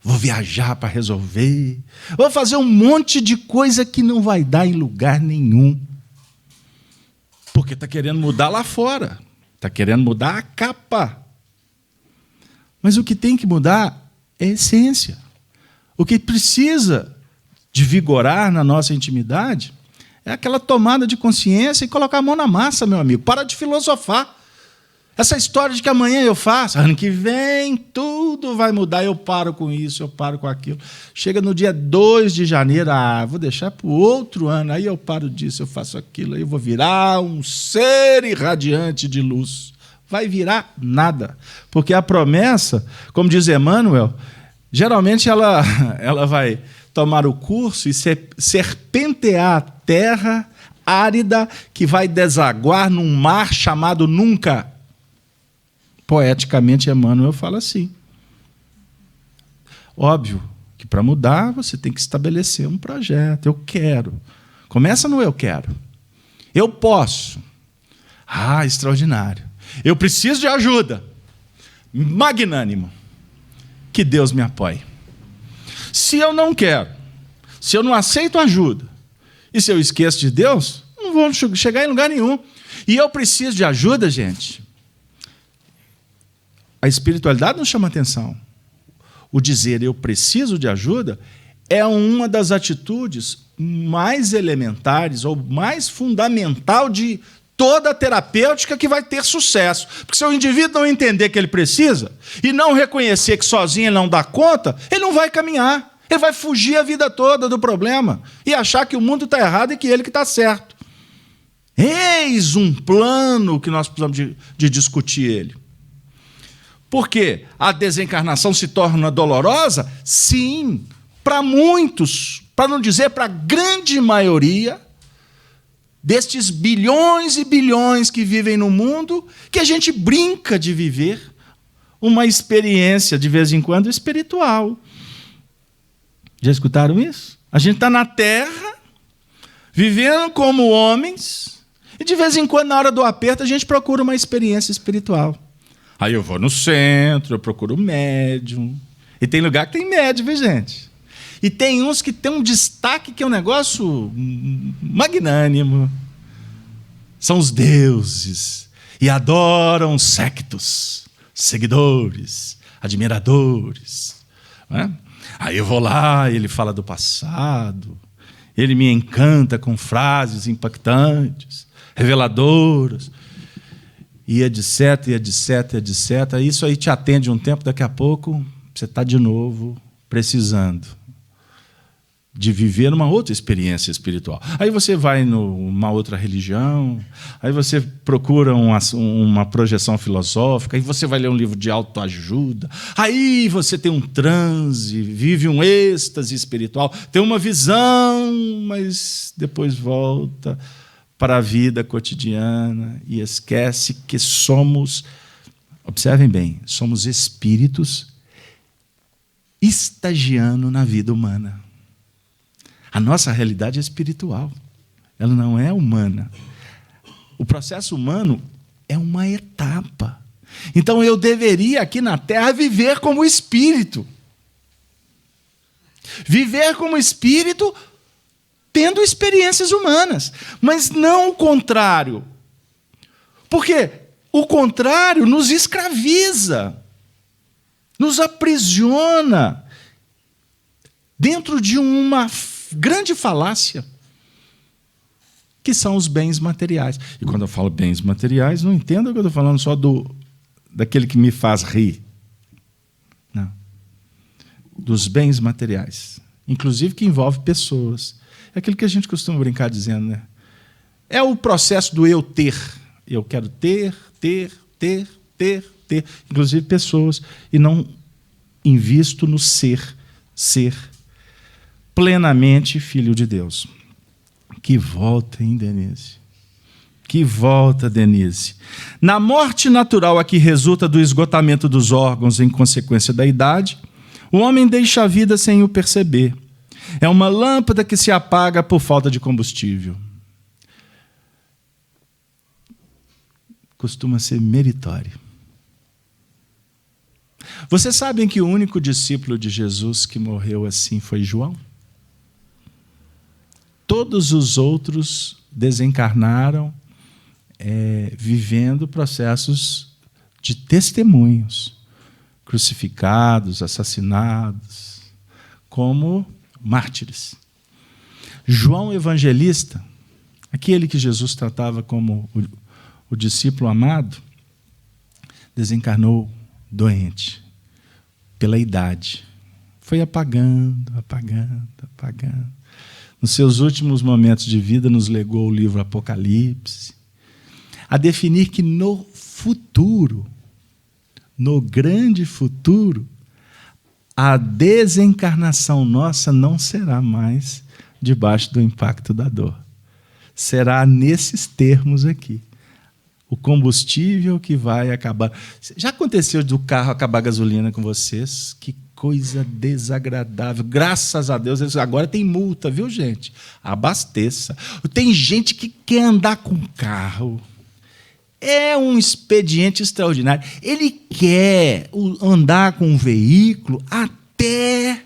vou viajar para resolver, vou fazer um monte de coisa que não vai dar em lugar nenhum. Porque está querendo mudar lá fora, está querendo mudar a capa. Mas o que tem que mudar é a essência. O que precisa de vigorar na nossa intimidade é aquela tomada de consciência e colocar a mão na massa, meu amigo. Para de filosofar. Essa história de que amanhã eu faço, ano que vem tudo vai mudar, eu paro com isso, eu paro com aquilo. Chega no dia 2 de janeiro, vou deixar para o outro ano, aí eu paro disso, eu faço aquilo, aí eu vou virar um ser irradiante de luz. Vai virar nada. Porque a promessa, como diz Emmanuel, geralmente ela vai tomar o curso e serpentear a terra árida que vai desaguar num mar chamado nunca. Poeticamente, Emmanuel fala assim. Óbvio que para mudar você tem que estabelecer um projeto. Eu quero. Começa no eu quero. Eu posso. Extraordinário. Eu preciso de ajuda. Magnânimo. Que Deus me apoie. Se eu não quero, se eu não aceito ajuda, e se eu esqueço de Deus, não vou chegar em lugar nenhum. E eu preciso de ajuda, gente. A espiritualidade nos chama atenção. O dizer eu preciso de ajuda é uma das atitudes mais elementares ou mais fundamental de toda a terapêutica que vai ter sucesso. Porque se o indivíduo não entender que ele precisa e não reconhecer que sozinho ele não dá conta, ele não vai caminhar. Ele vai fugir a vida toda do problema e achar que o mundo está errado e que ele que está certo. Eis um plano que nós precisamos de discutir ele. Porque a desencarnação se torna dolorosa? Sim, para muitos, para não dizer para a grande maioria destes bilhões e bilhões que vivem no mundo, que a gente brinca de viver uma experiência, de vez em quando, espiritual. Já escutaram isso? A gente está na Terra, vivendo como homens, e de vez em quando, na hora do aperto, a gente procura uma experiência espiritual. Aí eu vou no centro, eu procuro médium. E tem lugar que tem médium, viu, gente? E tem uns que tem um destaque que é um negócio magnânimo. São os deuses. E adoram sectos, seguidores, admiradores. Não é? Aí eu vou lá, ele fala do passado. Ele me encanta com frases impactantes, reveladoras. e etc, e etc, e etc. Isso aí te atende um tempo, daqui a pouco você está de novo precisando de viver uma outra experiência espiritual. Aí você vai numa outra religião, aí você procura uma projeção filosófica, aí você vai ler um livro de autoajuda, aí você tem um transe, vive um êxtase espiritual, tem uma visão, mas depois volta para a vida cotidiana e esquece que somos, observem bem, somos espíritos estagiando na vida humana. A nossa realidade é espiritual, ela não é humana. O processo humano é uma etapa. Então eu deveria aqui na Terra viver como espírito. Viver como espírito tendo experiências humanas, mas não o contrário. Porque o contrário nos escraviza, nos aprisiona dentro de uma grande falácia, que são os bens materiais. E quando eu falo bens materiais, não entenda que eu estou falando só daquele que me faz rir. Não. Dos bens materiais. Inclusive que envolve pessoas. É aquilo que a gente costuma brincar dizendo, né? É o processo do eu ter. Eu quero ter. Inclusive pessoas. E não invisto no ser plenamente filho de Deus. Que volta, hein, Denise? Que volta, Denise. Na morte natural a que resulta do esgotamento dos órgãos em consequência da idade, o homem deixa a vida sem o perceber. É uma lâmpada que se apaga por falta de combustível. Costuma ser meritório. Vocês sabem que o único discípulo de Jesus que morreu assim foi João? Todos os outros desencarnaram vivendo processos de testemunhos, crucificados, assassinados, como mártires. João Evangelista, aquele que Jesus tratava como o discípulo amado, desencarnou doente, pela idade. Foi apagando. Nos seus últimos momentos de vida, nos legou o livro Apocalipse, a definir que no futuro, no grande futuro, a desencarnação nossa não será mais debaixo do impacto da dor. Será nesses termos aqui. O combustível que vai acabar. Já aconteceu do carro acabar a gasolina com vocês? Que coisa desagradável. Graças a Deus, agora tem multa, viu, gente? Abasteça. Tem gente que quer andar com carro. É um expediente extraordinário. Ele quer andar com um veículo até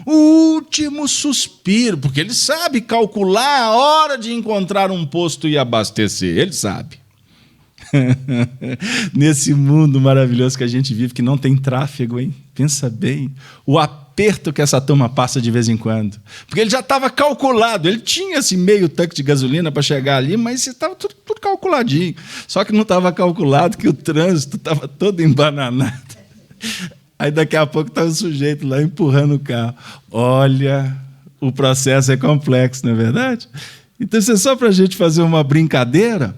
o último suspiro, porque ele sabe calcular a hora de encontrar um posto e abastecer. Ele sabe. Nesse mundo maravilhoso que a gente vive, que não tem tráfego, hein? Pensa bem, o aperto que essa turma passa de vez em quando. Porque ele já estava calculado, ele tinha esse meio tanque de gasolina para chegar ali, mas estava tudo calculadinho. Só que não estava calculado que o trânsito estava todo embananado. Aí daqui a pouco estava o sujeito lá empurrando o carro. Olha, o processo é complexo, não é verdade? Então, isso é só para a gente fazer uma brincadeira,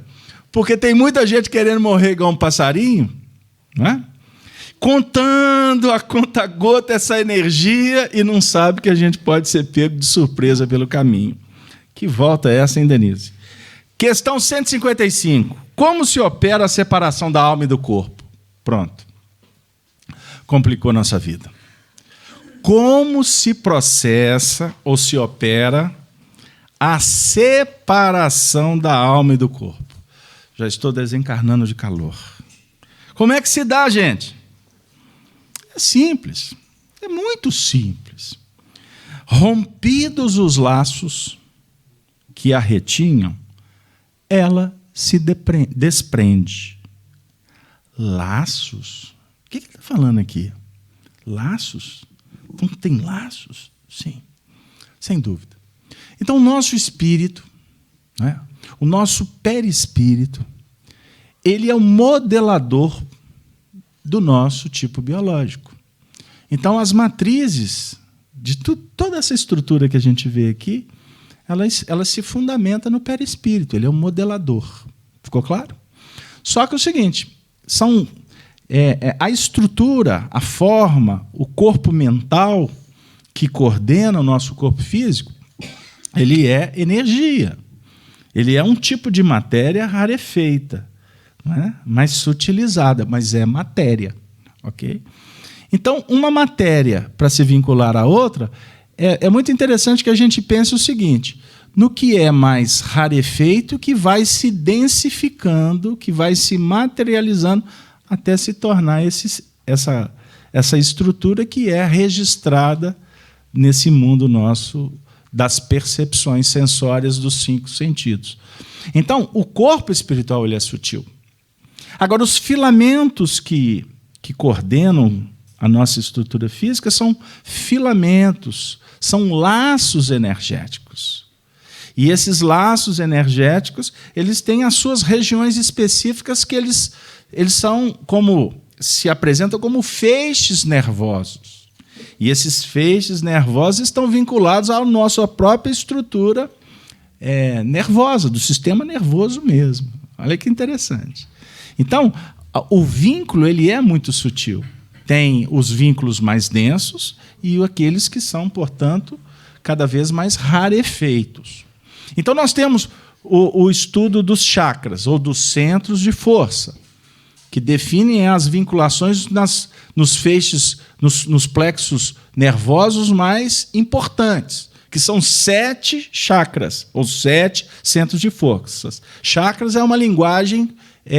porque tem muita gente querendo morrer igual um passarinho, não é? Contando a conta-gota essa energia e não sabe que a gente pode ser pego de surpresa pelo caminho. Que volta é essa, hein, Denise? Questão 155. Como se opera a separação da alma e do corpo? Pronto. Complicou nossa vida. Como se processa ou se opera a separação da alma e do corpo? Já estou desencarnando de calor. Como é que se dá, gente? É simples. É muito simples. Rompidos os laços que a retinham, ela se desprende. Laços? O que ele está falando aqui? Laços? Então, tem laços? Sim, sem dúvida. Então, o nosso espírito, né, o nosso perispírito, ele é o modelador do nosso tipo biológico. Então, as matrizes de toda essa estrutura que a gente vê aqui, ela se fundamenta no perispírito, ele é o modelador. Ficou claro? Só que é o seguinte, a estrutura, a forma, o corpo mental que coordena o nosso corpo físico, ele é energia. Ele é um tipo de matéria rarefeita, né? Mais sutilizada, mas é matéria. Okay? Então, uma matéria, para se vincular à outra, é muito interessante que a gente pense o seguinte, no que é mais rarefeito, que vai se densificando, que vai se materializando, até se tornar essa estrutura que é registrada nesse mundo nosso das percepções sensórias dos 5 sentidos. Então, o corpo espiritual ele é sutil. Agora, os filamentos que coordenam a nossa estrutura física são filamentos, são laços energéticos. E esses laços energéticos, eles têm as suas regiões específicas que eles se apresentam como feixes nervosos. E esses feixes nervosos estão vinculados à nossa própria estrutura nervosa, do sistema nervoso mesmo. Olha que interessante. Então, o vínculo ele é muito sutil. Tem os vínculos mais densos e aqueles que são, portanto, cada vez mais rarefeitos. Então, nós temos o estudo dos chakras, ou dos centros de força, que definem as vinculações nos feixes, nos plexos nervosos mais importantes, que são 7 chakras, ou 7 centros de forças. Chakras é uma linguagem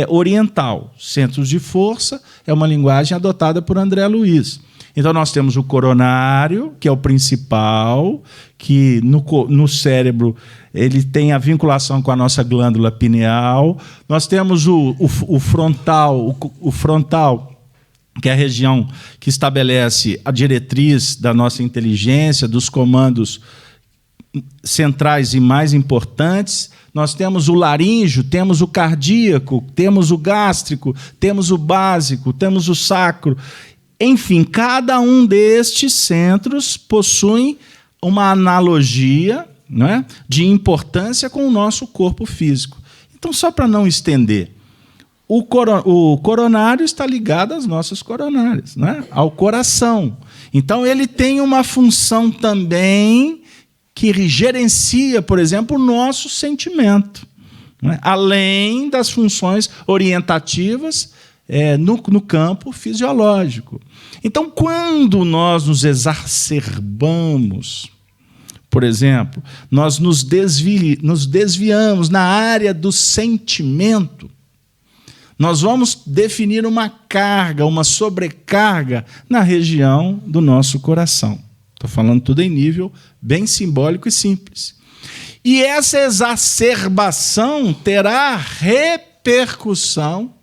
oriental. Centros de força é uma linguagem adotada por André Luiz. Então, nós temos o coronário, que é o principal, que no cérebro ele tem a vinculação com a nossa glândula pineal. Nós temos o frontal, que é a região que estabelece a diretriz da nossa inteligência, dos comandos centrais e mais importantes. Nós temos o laríngeo, temos o cardíaco, temos o gástrico, temos o básico, temos o sacro. Enfim, cada um destes centros possui uma analogia, né, de importância com o nosso corpo físico. Então, só para não estender, o coronário está ligado às nossas coronárias, né, ao coração. Então, ele tem uma função também que gerencia, por exemplo, o nosso sentimento, né, além das funções orientativas no campo fisiológico. Então, quando nós nos exacerbamos, por exemplo, nós nos desviamos na área do sentimento, nós vamos definir uma carga, uma sobrecarga na região do nosso coração. Estou falando tudo em nível bem simbólico e simples. E essa exacerbação terá repercussão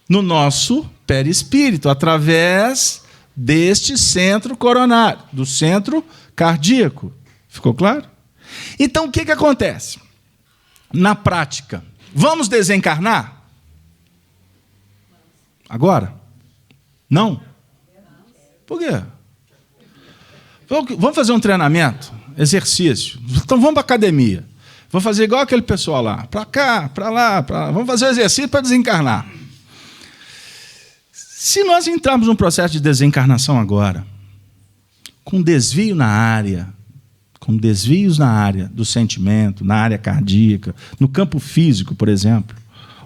no nosso perispírito, através deste centro coronário, do centro cardíaco. Ficou claro? Então, o que acontece? Na prática, vamos desencarnar? Agora? Não? Por quê? Vamos fazer um treinamento, exercício. Então, vamos para a academia. Vamos fazer igual aquele pessoal lá. Para cá, para lá, para lá. Vamos fazer um exercício para desencarnar. Se nós entrarmos num processo de desencarnação agora, com desvio na área, com desvios na área do sentimento, na área cardíaca, no campo físico, por exemplo,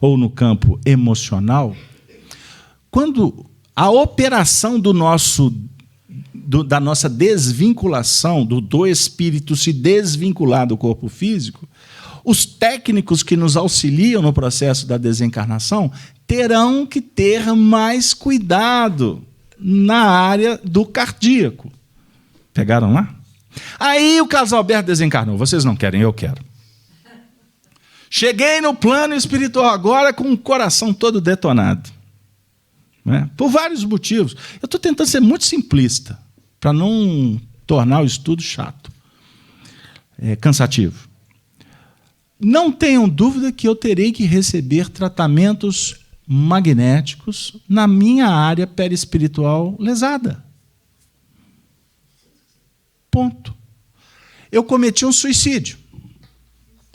ou no campo emocional, quando a operação da nossa desvinculação, do espírito se desvincular do corpo físico, os técnicos que nos auxiliam no processo da desencarnação terão que ter mais cuidado na área do cardíaco. Pegaram lá? Aí o Carlos Alberto desencarnou. Vocês não querem, eu quero. Cheguei no plano espiritual agora com o coração todo detonado. Né? Por vários motivos. Eu estou tentando ser muito simplista, para não tornar o estudo chato, cansativo. não tenham dúvida que eu terei que receber tratamentos magnéticos na minha área perispiritual lesada. Ponto. Eu cometi um suicídio.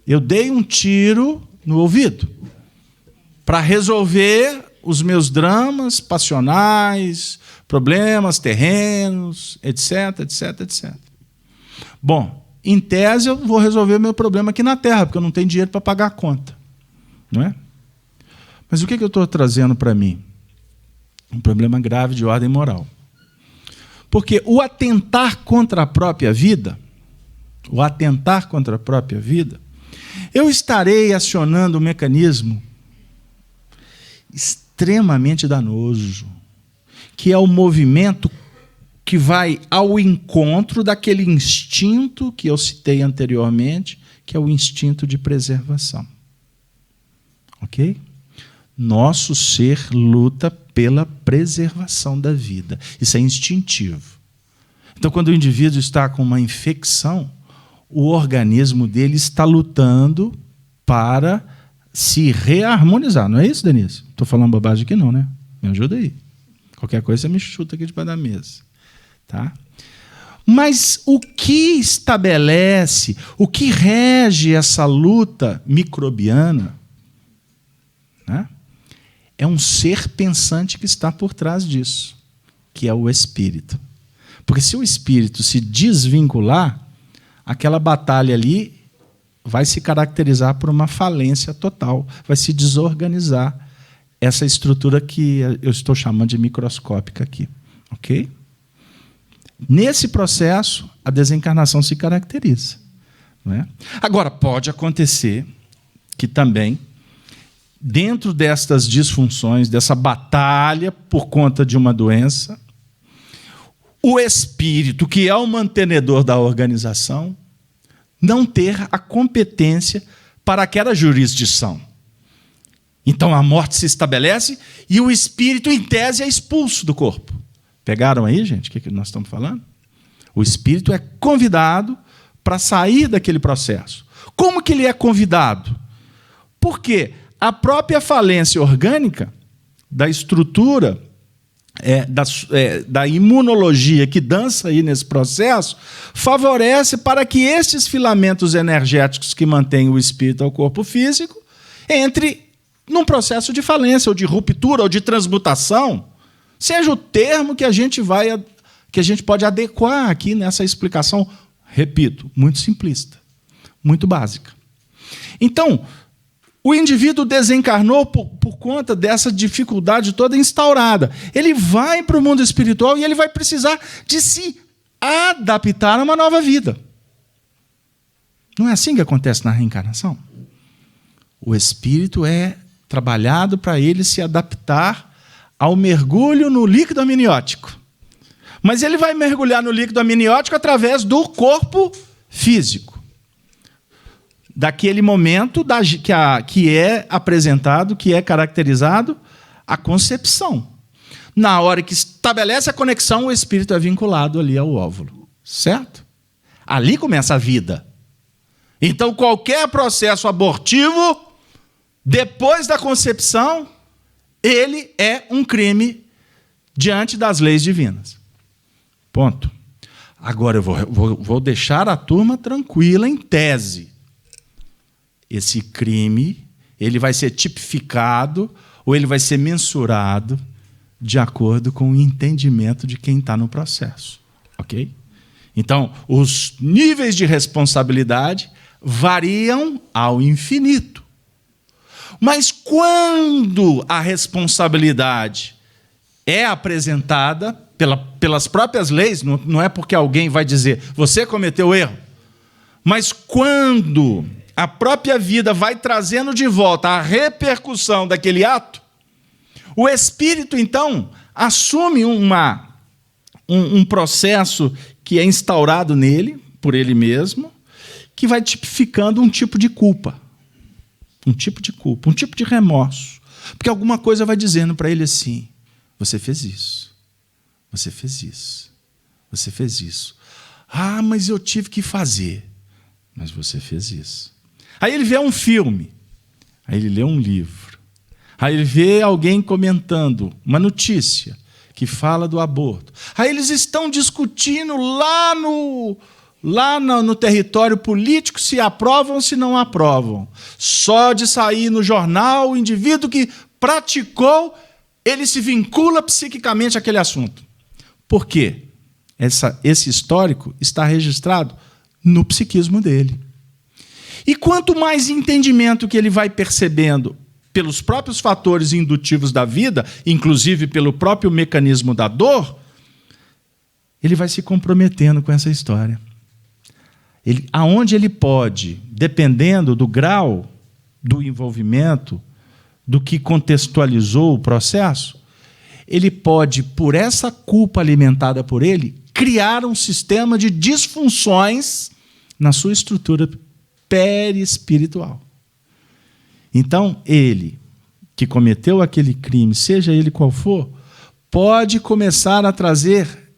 Eu dei um tiro no ouvido para resolver os meus dramas passionais, problemas terrenos, etc, etc, etc. Bom, em tese eu vou resolver meu problema aqui na Terra, porque eu não tenho dinheiro para pagar a conta. Não é? Mas o que eu estou trazendo para mim? Um problema grave de ordem moral. Porque o atentar contra a própria vida, eu estarei acionando um mecanismo extremamente danoso, que é o movimento que vai ao encontro daquele instinto que eu citei anteriormente, que é o instinto de preservação. Ok? Nosso ser luta pela preservação da vida. Isso é instintivo. Então, quando o indivíduo está com uma infecção, o organismo dele está lutando para se reharmonizar. Não é isso, Denise? Estou falando bobagem aqui não, né? Me ajuda aí. Qualquer coisa você me chuta aqui debaixo da mesa. Tá? Mas o que estabelece, o que rege essa luta microbiana, né, é um ser pensante que está por trás disso, que é o espírito. Porque se o espírito se desvincular, aquela batalha ali vai se caracterizar por uma falência total, vai se desorganizar essa estrutura que eu estou chamando de microscópica aqui. Ok? Nesse processo, a desencarnação se caracteriza. Não é? Agora, pode acontecer que também, dentro destas disfunções, dessa batalha por conta de uma doença, o espírito, que é o mantenedor da organização, não ter a competência para aquela jurisdição. Então a morte se estabelece e o espírito, em tese, é expulso do corpo. Pegaram aí, gente, o que nós estamos falando? O espírito é convidado para sair daquele processo. Como que ele é convidado? Porque a própria falência orgânica da estrutura, da imunologia que dança aí nesse processo, favorece para que estes filamentos energéticos que mantêm o espírito ao corpo físico entre num processo de falência, ou de ruptura, ou de transmutação, seja o termo que a gente pode adequar aqui nessa explicação, repito, muito simplista, muito básica. Então, o indivíduo desencarnou por conta dessa dificuldade toda instaurada. Ele vai para o mundo espiritual e ele vai precisar de se adaptar a uma nova vida. Não é assim que acontece na reencarnação? O espírito é trabalhado para ele se adaptar ao mergulho no líquido amniótico. Mas ele vai mergulhar no líquido amniótico através do corpo físico. Daquele momento que é apresentado, que é caracterizado, a concepção. Na hora que estabelece a conexão, o espírito é vinculado ali ao óvulo. Certo? Ali começa a vida. Então, qualquer processo abortivo, depois da concepção, ele é um crime diante das leis divinas. Ponto. Agora eu vou deixar a turma tranquila em tese. Esse crime, ele vai ser tipificado ou ele vai ser mensurado de acordo com o entendimento de quem está no processo. Ok? Então, os níveis de responsabilidade variam ao infinito. Mas quando a responsabilidade é apresentada pelas próprias leis, não é porque alguém vai dizer, você cometeu erro, mas quando a própria vida vai trazendo de volta a repercussão daquele ato, o espírito, então, assume um processo que é instaurado nele, por ele mesmo, que vai tipificando um tipo de culpa. Um tipo de culpa, um tipo de remorso. Porque alguma coisa vai dizendo para ele assim, você fez isso, você fez isso, você fez isso. Ah, mas eu tive que fazer. Mas você fez isso. Aí ele vê um filme, aí ele lê um livro, aí ele vê alguém comentando uma notícia que fala do aborto. Aí eles estão discutindo lá no território político se aprovam ou se não aprovam. Só de sair no jornal, o indivíduo que praticou, ele se vincula psiquicamente àquele assunto. Por quê? Esse histórico está registrado no psiquismo dele. E quanto mais entendimento que ele vai percebendo pelos próprios fatores indutivos da vida, inclusive pelo próprio mecanismo da dor, ele vai se comprometendo com essa história. Aonde ele pode, dependendo do grau do envolvimento, do que contextualizou o processo, ele pode, por essa culpa alimentada por ele, criar um sistema de disfunções na sua estrutura perispiritual. Então, ele, que cometeu aquele crime, seja ele qual for, pode começar a trazer,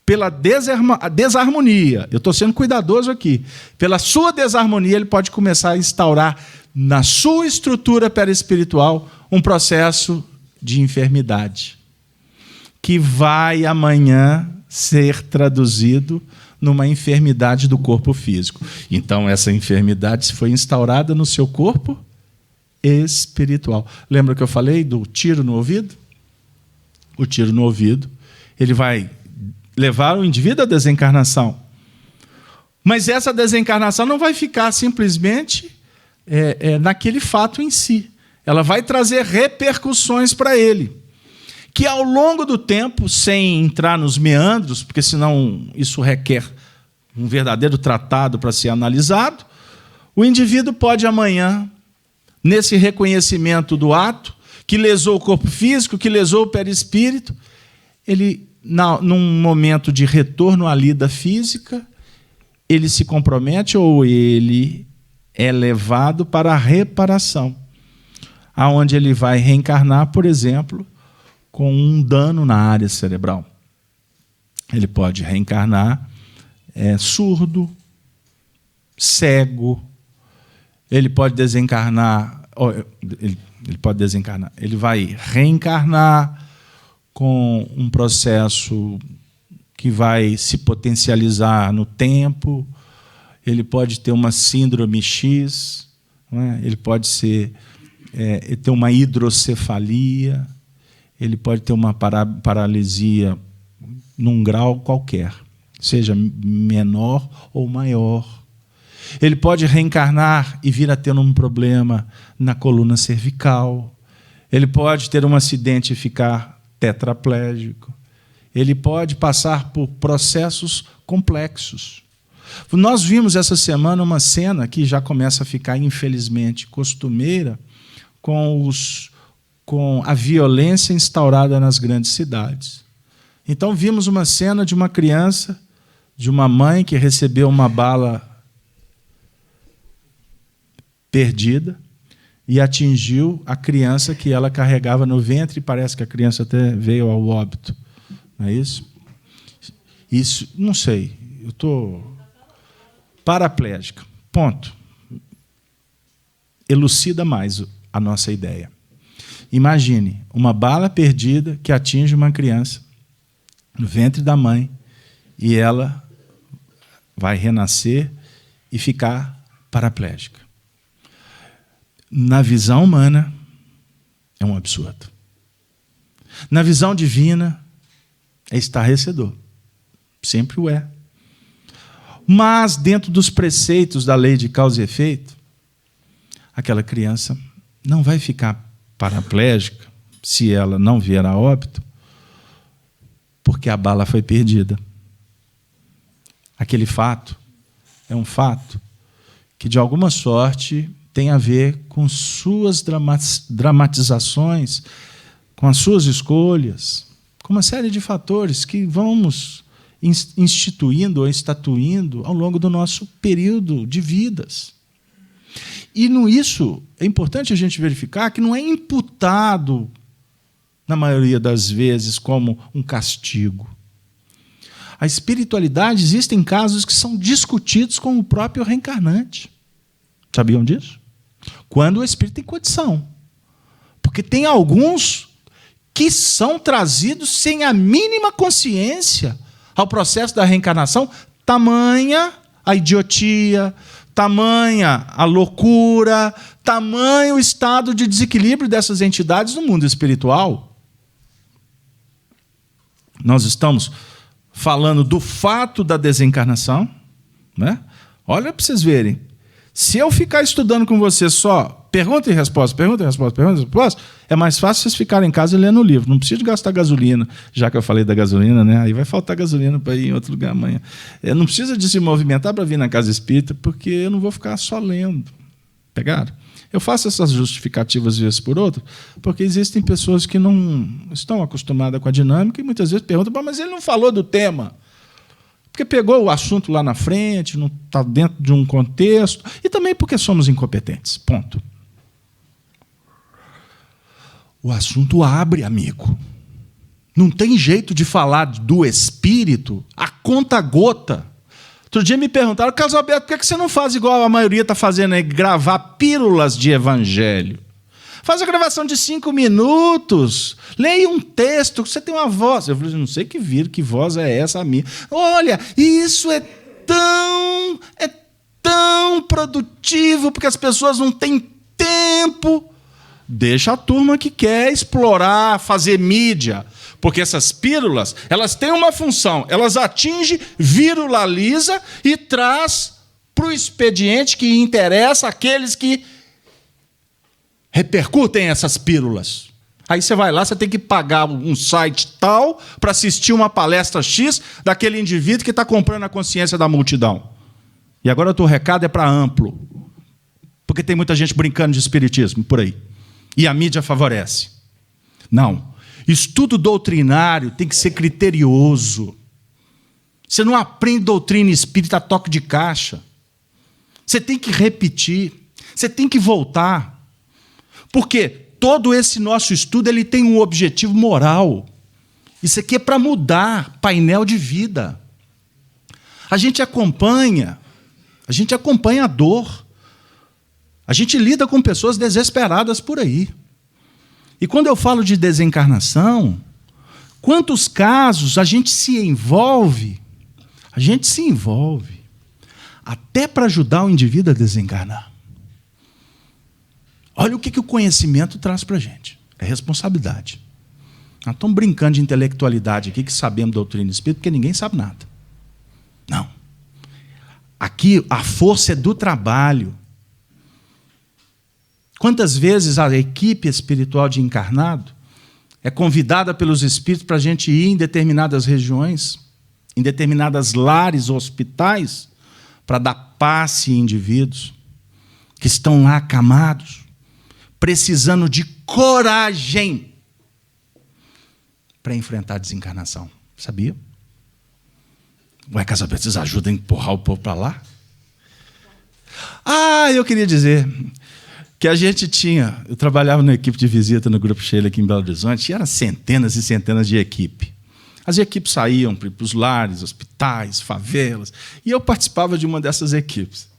pela desarmonia, eu estou sendo cuidadoso aqui, pela sua desarmonia, ele pode começar a instaurar na sua estrutura perispiritual um processo de enfermidade, que vai amanhã ser traduzido numa enfermidade do corpo físico. Então, essa enfermidade foi instaurada no seu corpo espiritual. Lembra que eu falei do tiro no ouvido? O tiro no ouvido, ele vai levar o indivíduo à desencarnação. Mas essa desencarnação não vai ficar simplesmente naquele fato em si. Ela vai trazer repercussões para ele, que ao longo do tempo, sem entrar nos meandros, porque senão isso requer um verdadeiro tratado para ser analisado, o indivíduo pode amanhã, nesse reconhecimento do ato, que lesou o corpo físico, que lesou o perispírito, ele, num momento de retorno à lida física, ele se compromete ou ele é levado para a reparação, aonde ele vai reencarnar, por exemplo, com um dano na área cerebral. Ele pode reencarnar surdo, cego, ele pode desencarnar, ele vai reencarnar com um processo que vai se potencializar no tempo, ele pode ter uma síndrome X, não é? Ele pode ter uma hidrocefalia, ele pode ter uma paralisia num grau qualquer, seja menor ou maior. Ele pode reencarnar e vir a ter um problema na coluna cervical. Ele pode ter um acidente e ficar tetraplégico. Ele pode passar por processos complexos. Nós vimos essa semana uma cena que já começa a ficar, infelizmente, costumeira com a violência instaurada nas grandes cidades. Então, vimos uma cena de uma criança, de uma mãe que recebeu uma bala perdida e atingiu a criança que ela carregava no ventre, e parece que a criança até veio ao óbito. Não é isso? Isso, não sei, eu estou paraplégica. Ponto. Elucida mais a nossa ideia. Imagine uma bala perdida que atinge uma criança no ventre da mãe e ela vai renascer e ficar paraplégica. Na visão humana, é um absurdo. Na visão divina, é estarrecedor. Sempre o é. Mas, dentro dos preceitos da lei de causa e efeito, aquela criança não vai ficar paraplégica se ela não vier a óbito, porque a bala foi perdida. Aquele fato é um fato que, de alguma sorte, tem a ver com suas dramatizações, com as suas escolhas, com uma série de fatores que vamos instituindo ou estatuindo ao longo do nosso período de vidas. E isso é importante a gente verificar que não é imputado, na maioria das vezes, como um castigo. A espiritualidade, existem casos que são discutidos com o próprio reencarnante. Sabiam disso? Quando o espírito tem condição. Porque tem alguns que são trazidos sem a mínima consciência ao processo da reencarnação, tamanha a idiotia, tamanha a loucura, tamanho o estado de desequilíbrio dessas entidades no mundo espiritual. Nós estamos falando do fato da desencarnação, né? Olha para vocês verem. Se eu ficar estudando com vocês só pergunta e resposta, pergunta e resposta, pergunta e resposta, é mais fácil vocês ficarem em casa e lendo o livro. Não precisa de gastar gasolina, já que eu falei da gasolina, né? Aí vai faltar gasolina para ir em outro lugar amanhã. Não precisa de se movimentar para vir na casa espírita, porque eu não vou ficar só lendo. Pegaram? Eu faço essas justificativas vez por outra, porque existem pessoas que não estão acostumadas com a dinâmica e muitas vezes perguntam, mas ele não falou do tema. Porque pegou o assunto lá na frente, não está dentro de um contexto, e também porque somos incompetentes. Ponto. O assunto abre, amigo. Não tem jeito de falar do espírito a conta-gota. Outro dia me perguntaram, Carlos Alberto, por que você não faz igual a maioria está fazendo aí, gravar pílulas de evangelho? Faz a gravação de 5 minutos, leia um texto, você tem uma voz. Eu falei, não sei que voz é essa a minha. Olha, isso é tão produtivo, porque as pessoas não têm tempo. Deixa a turma que quer explorar, fazer mídia. Porque essas pílulas, elas têm uma função, elas atingem, virulaliza e traz para o expediente que interessa aqueles que repercutem essas pílulas. Aí você vai lá, você tem que pagar um site tal para assistir uma palestra X daquele indivíduo que está comprando a consciência da multidão. E agora o teu recado é para amplo. Porque tem muita gente brincando de espiritismo por aí. E a mídia favorece. Não. Estudo doutrinário tem que ser criterioso. Você não aprende doutrina espírita a toque de caixa. Você tem que repetir. Você tem que voltar. Porque todo esse nosso estudo ele tem um objetivo moral. Isso aqui é para mudar painel de vida. A gente acompanha a dor. A gente lida com pessoas desesperadas por aí. E quando eu falo de desencarnação, quantos casos a gente se envolve até para ajudar o indivíduo a desencarnar. Olha o que o conhecimento traz para a gente. É responsabilidade. Nós estamos brincando de intelectualidade aqui, que sabemos doutrina espírita, porque ninguém sabe nada. Não. Aqui a força é do trabalho. Quantas vezes a equipe espiritual de encarnado é convidada pelos espíritos para a gente ir em determinadas regiões, em determinadas lares ou hospitais, para dar passe em indivíduos que estão lá acamados, precisando de coragem para enfrentar a desencarnação. Sabia? Ué, Casalberto, vocês ajudam a empurrar o povo para lá? Eu queria dizer que a gente eu trabalhava na equipe de visita no Grupo Sheila aqui em Belo Horizonte, e eram centenas e centenas de equipes. As equipes saíam para os lares, hospitais, favelas, e eu participava de uma dessas equipes.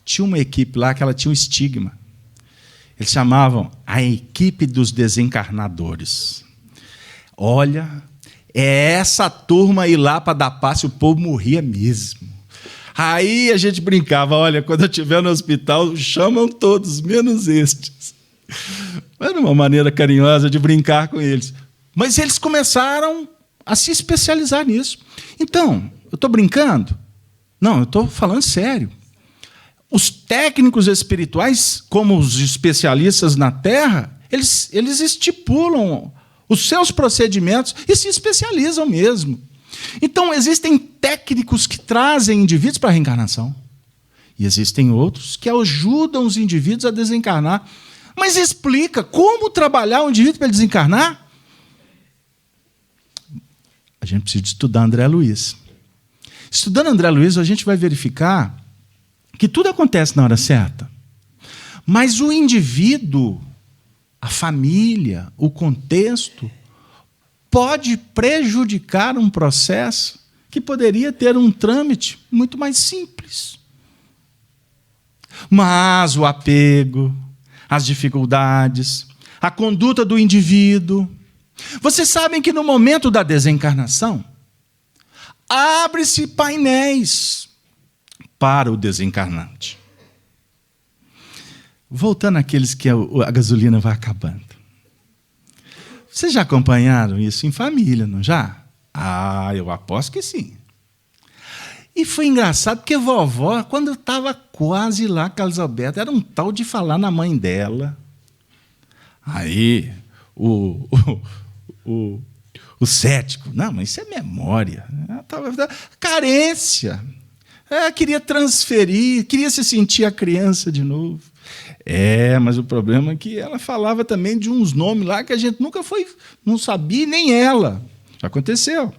Tinha uma equipe lá que ela tinha um estigma. Eles chamavam a equipe dos desencarnadores. Olha, é essa turma ir lá para dar passe, o povo morria mesmo. Aí a gente brincava, olha, quando eu estiver no hospital, chamam todos, menos estes. Era uma maneira carinhosa de brincar com eles. Mas eles começaram a se especializar nisso. Então, eu estou brincando? Não, eu estou falando sério. Os técnicos espirituais, como os especialistas na Terra, eles estipulam os seus procedimentos e se especializam mesmo. Então, existem técnicos que trazem indivíduos para a reencarnação. E existem outros que ajudam os indivíduos a desencarnar. Mas explica como trabalhar o indivíduo para ele desencarnar? A gente precisa estudar André Luiz. Estudando André Luiz, a gente vai verificar que tudo acontece na hora certa. Mas o indivíduo, a família, o contexto, pode prejudicar um processo que poderia ter um trâmite muito mais simples. Mas o apego, as dificuldades, a conduta do indivíduo. Vocês sabem que no momento da desencarnação, abre-se painéis para o desencarnante. Voltando àqueles que a gasolina vai acabando. Vocês já acompanharam isso em família, não já? Ah, eu aposto que sim. E foi engraçado porque vovó, quando eu estava quase lá com a Elizabeth, era um tal de falar na mãe dela. Aí, o cético, não, mas isso é memória. Carência. Queria transferir, queria se sentir a criança de novo. Mas o problema é que ela falava também de uns nomes lá que a gente nunca não sabia, nem ela. Já aconteceu.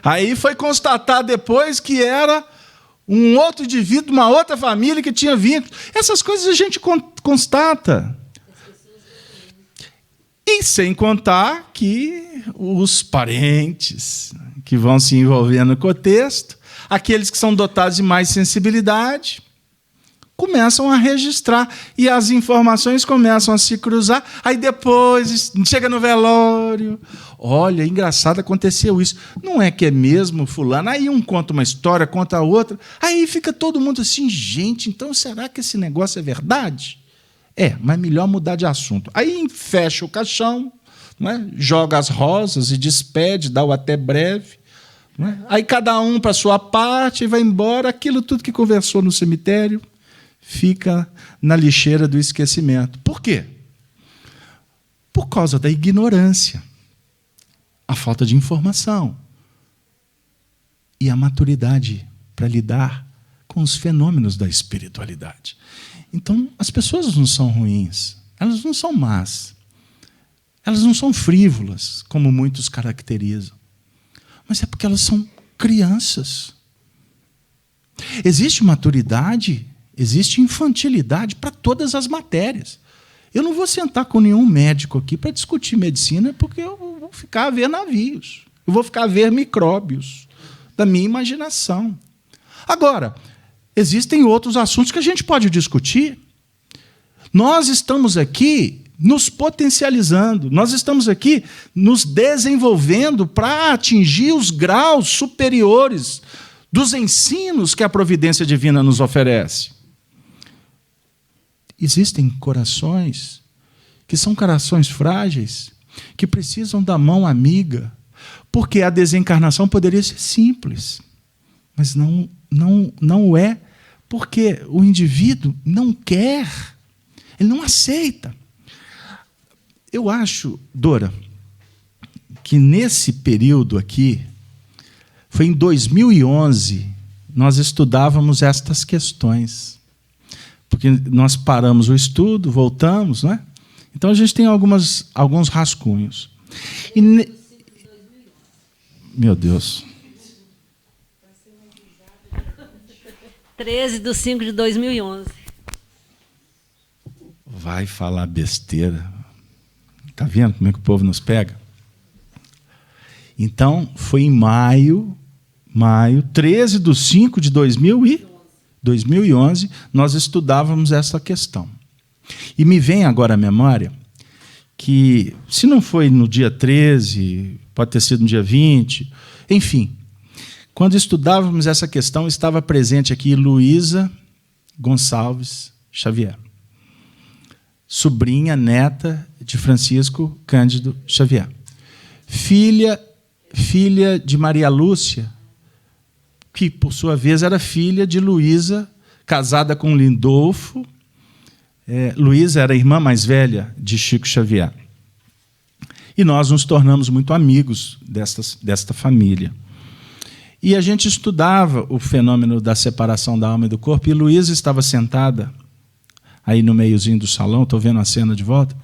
Aí foi constatar depois que era um outro indivíduo, uma outra família que tinha vínculo. Essas coisas a gente constata. E sem contar que os parentes que vão se envolvendo no contexto, aqueles que são dotados de mais sensibilidade, começam a registrar e as informações começam a se cruzar. Aí depois chega no velório. Olha, engraçado, aconteceu isso. Não é que é mesmo fulano? Aí um conta uma história, conta a outra. Aí fica todo mundo assim, gente, então será que esse negócio é verdade? Mas melhor mudar de assunto. Aí fecha o caixão, não é? Joga as rosas e despede, dá o até breve. Não é? Aí cada um para a sua parte e vai embora. Aquilo tudo que conversou no cemitério fica na lixeira do esquecimento. Por quê? Por causa da ignorância, a falta de informação e a maturidade para lidar com os fenômenos da espiritualidade. Então, as pessoas não são ruins, elas não são más, elas não são frívolas, como muitos caracterizam, mas é porque elas são crianças. Existe maturidade, existe infantilidade para todas as matérias. Eu não vou sentar com nenhum médico aqui para discutir medicina, porque eu vou ficar a ver navios, eu vou ficar a ver micróbios da minha imaginação. Agora, existem outros assuntos que a gente pode discutir. Nós estamos aqui nos potencializando, nós estamos aqui nos desenvolvendo para atingir os graus superiores dos ensinos que a providência divina nos oferece. Existem corações que são corações frágeis, que precisam da mão amiga, porque a desencarnação poderia ser simples, mas não é, porque o indivíduo não quer, ele não aceita. Eu acho, Dora, que nesse período aqui, foi em 2011, nós estudávamos estas questões. Porque nós paramos o estudo, voltamos, não é? Então a gente tem alguns rascunhos. Meu Deus. 13/5/2011. Vai falar besteira. Está vendo como é que o povo nos pega? Então, foi em maio, 13/5/2011, nós estudávamos essa questão. E me vem agora à memória que, se não foi no dia 13, pode ter sido no dia 20, enfim, quando estudávamos essa questão, estava presente aqui Luísa Gonçalves Xavier, sobrinha, neta de Francisco Cândido Xavier, filha de Maria Lúcia, que, por sua vez, era filha de Luísa, casada com Lindolfo. Luísa era a irmã mais velha de Chico Xavier. E nós nos tornamos muito amigos desta família. E a gente estudava o fenômeno da separação da alma e do corpo, e Luísa estava sentada aí no meiozinho do salão, estou vendo a cena de volta,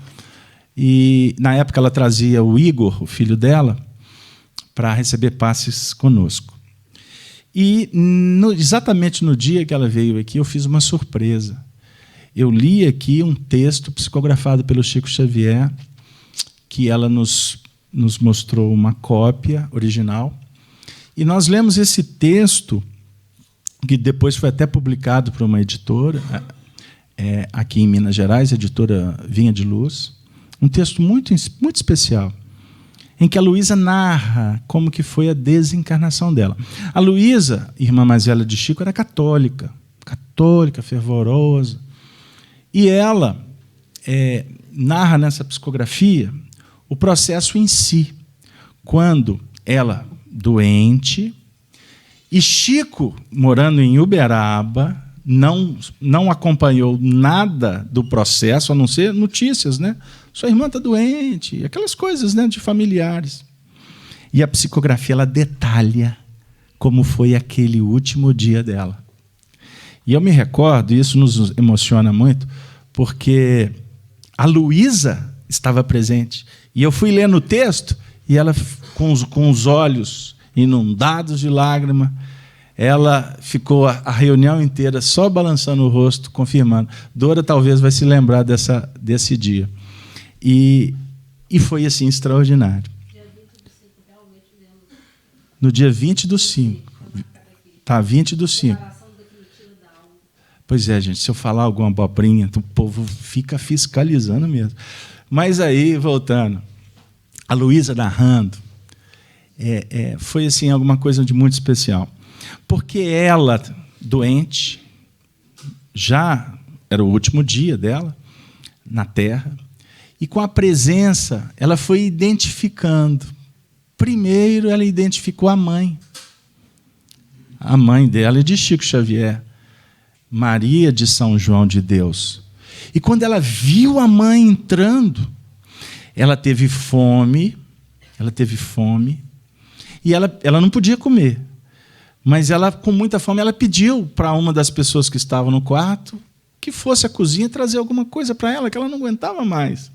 e na época ela trazia o Igor, o filho dela, para receber passes conosco. E exatamente no dia que ela veio aqui, eu fiz uma surpresa. Eu li aqui um texto psicografado pelo Chico Xavier, que ela nos mostrou uma cópia original, e nós lemos esse texto, que depois foi até publicado por uma editora, aqui em Minas Gerais, editora Vinha de Luz, um texto muito, muito especial, em que a Luísa narra como que foi a desencarnação dela. A Luísa, irmã mais velha de Chico, era católica, fervorosa, e ela narra nessa psicografia o processo em si, quando ela, doente, e Chico, morando em Uberaba, não acompanhou nada do processo, a não ser notícias, né? Sua irmã está doente, aquelas coisas, né, de familiares. E a psicografia ela detalha como foi aquele último dia dela. E eu me recordo, e isso nos emociona muito, porque a Luísa estava presente. E eu fui lendo o texto, e ela, com os olhos inundados de lágrima, ela ficou a reunião inteira só balançando o rosto, confirmando. Dora talvez vai se lembrar desse dia. E foi assim extraordinário. No dia 20/5. Tá, 20/5. Pois é, gente, se eu falar alguma abobrinha, o povo fica fiscalizando mesmo. Mas aí, voltando, a Luísa narrando, foi assim alguma coisa de muito especial. Porque ela, doente, já era o último dia dela na Terra, e com a presença, ela foi identificando. Primeiro, ela identificou a mãe dela e de Chico Xavier, Maria de São João de Deus. E quando ela viu a mãe entrando, ela teve fome, e ela não podia comer. Mas ela, com muita fome, ela pediu para uma das pessoas que estavam no quarto que fosse à cozinha trazer alguma coisa para ela, que ela não aguentava mais.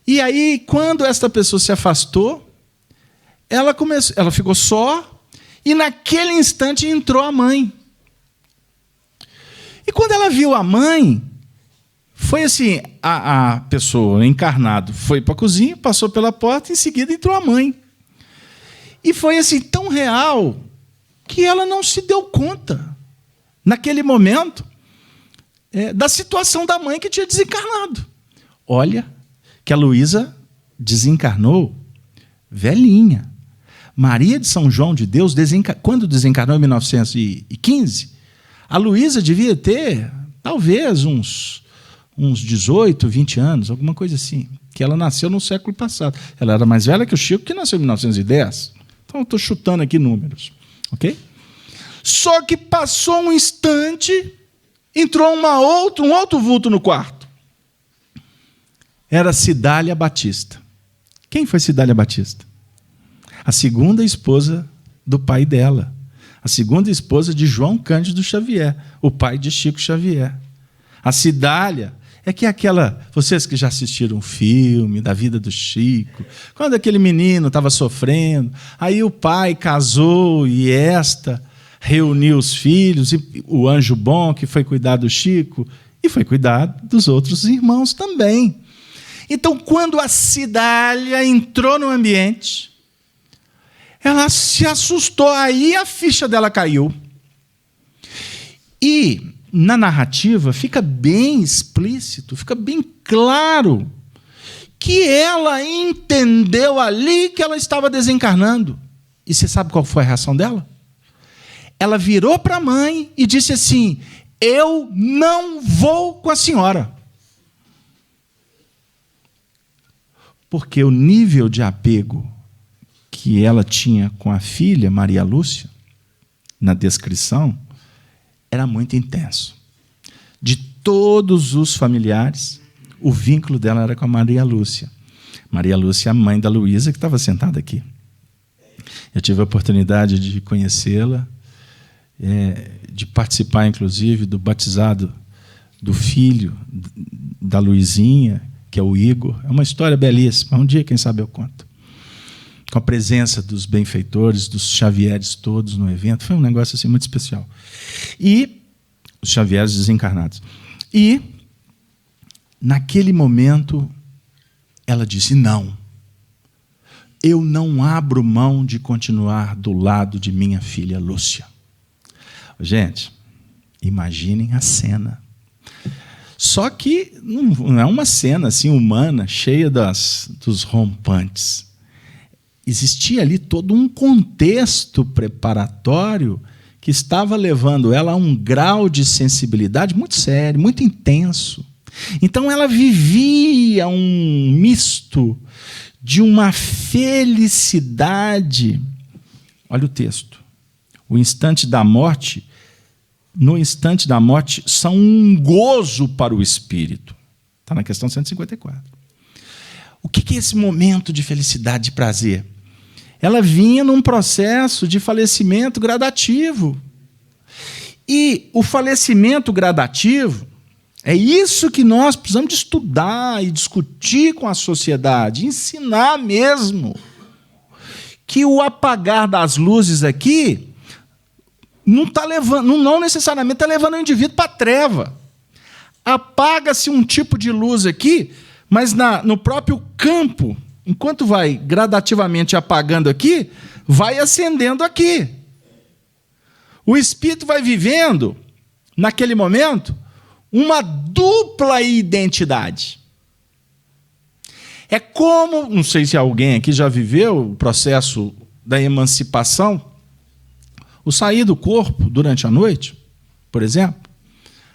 E aí, quando esta pessoa se afastou, ela ficou só, e naquele instante entrou a mãe. E quando ela viu a mãe, foi assim, a pessoa encarnada foi para a cozinha, passou pela porta, e em seguida entrou a mãe. E foi assim, tão real, que ela não se deu conta, naquele momento, da situação da mãe que tinha desencarnado. Olha, que a Luísa desencarnou velhinha. Maria de São João de Deus, quando desencarnou em 1915, a Luísa devia ter, talvez, uns 18, 20 anos, alguma coisa assim, que ela nasceu no século passado. Ela era mais velha que o Chico, que nasceu em 1910. Então, eu estou chutando aqui números. Ok? Só que passou um instante, entrou um outro vulto no quarto. Era Cidália Batista. Quem foi Cidália Batista? A segunda esposa do pai dela. A segunda esposa de João Cândido Xavier, o pai de Chico Xavier. A Cidália vocês que já assistiram um filme da vida do Chico, quando aquele menino estava sofrendo, aí o pai casou e reuniu os filhos, e o anjo bom que foi cuidar do Chico, e foi cuidar dos outros irmãos também. Então, quando a Cidália entrou no ambiente, ela se assustou, aí a ficha dela caiu. E na narrativa fica bem explícito, fica bem claro que ela entendeu ali que ela estava desencarnando. E você sabe qual foi a reação dela? Ela virou para a mãe e disse assim: eu não vou com a senhora. Porque o nível de apego que ela tinha com a filha, Maria Lúcia, na descrição, era muito intenso. De todos os familiares, o vínculo dela era com a Maria Lúcia. Maria Lúcia, a mãe da Luísa, que estava sentada aqui. Eu tive a oportunidade de conhecê-la, de participar, inclusive, do batizado do filho da Luizinha, que é o Igor. É uma história belíssima. Um dia, quem sabe, eu conto. Com a presença dos benfeitores, dos Xavieres todos no evento. Foi um negócio assim, muito especial. E os Xavieres desencarnados. E, naquele momento, ela disse: não, eu não abro mão de continuar do lado de minha filha Lúcia. Gente, imaginem a cena. Só que não é uma cena assim humana, cheia dos rompantes. Existia ali todo um contexto preparatório que estava levando ela a um grau de sensibilidade muito sério, muito intenso. Então ela vivia um misto de uma felicidade. Olha o texto. O instante da morte, no instante da morte, são um gozo para o espírito. Está na questão 154. O que é esse momento de felicidade e prazer? Ela vinha num processo de falecimento gradativo. E o falecimento gradativo é isso que nós precisamos de estudar e discutir com a sociedade, ensinar mesmo. Que o apagar das luzes aqui não necessariamente está levando o indivíduo para a treva. Apaga-se um tipo de luz aqui, mas no próprio campo, enquanto vai gradativamente apagando aqui, vai acendendo aqui. O espírito vai vivendo, naquele momento, uma dupla identidade. É como, não sei se alguém aqui já viveu o processo da emancipação, o sair do corpo durante a noite, por exemplo,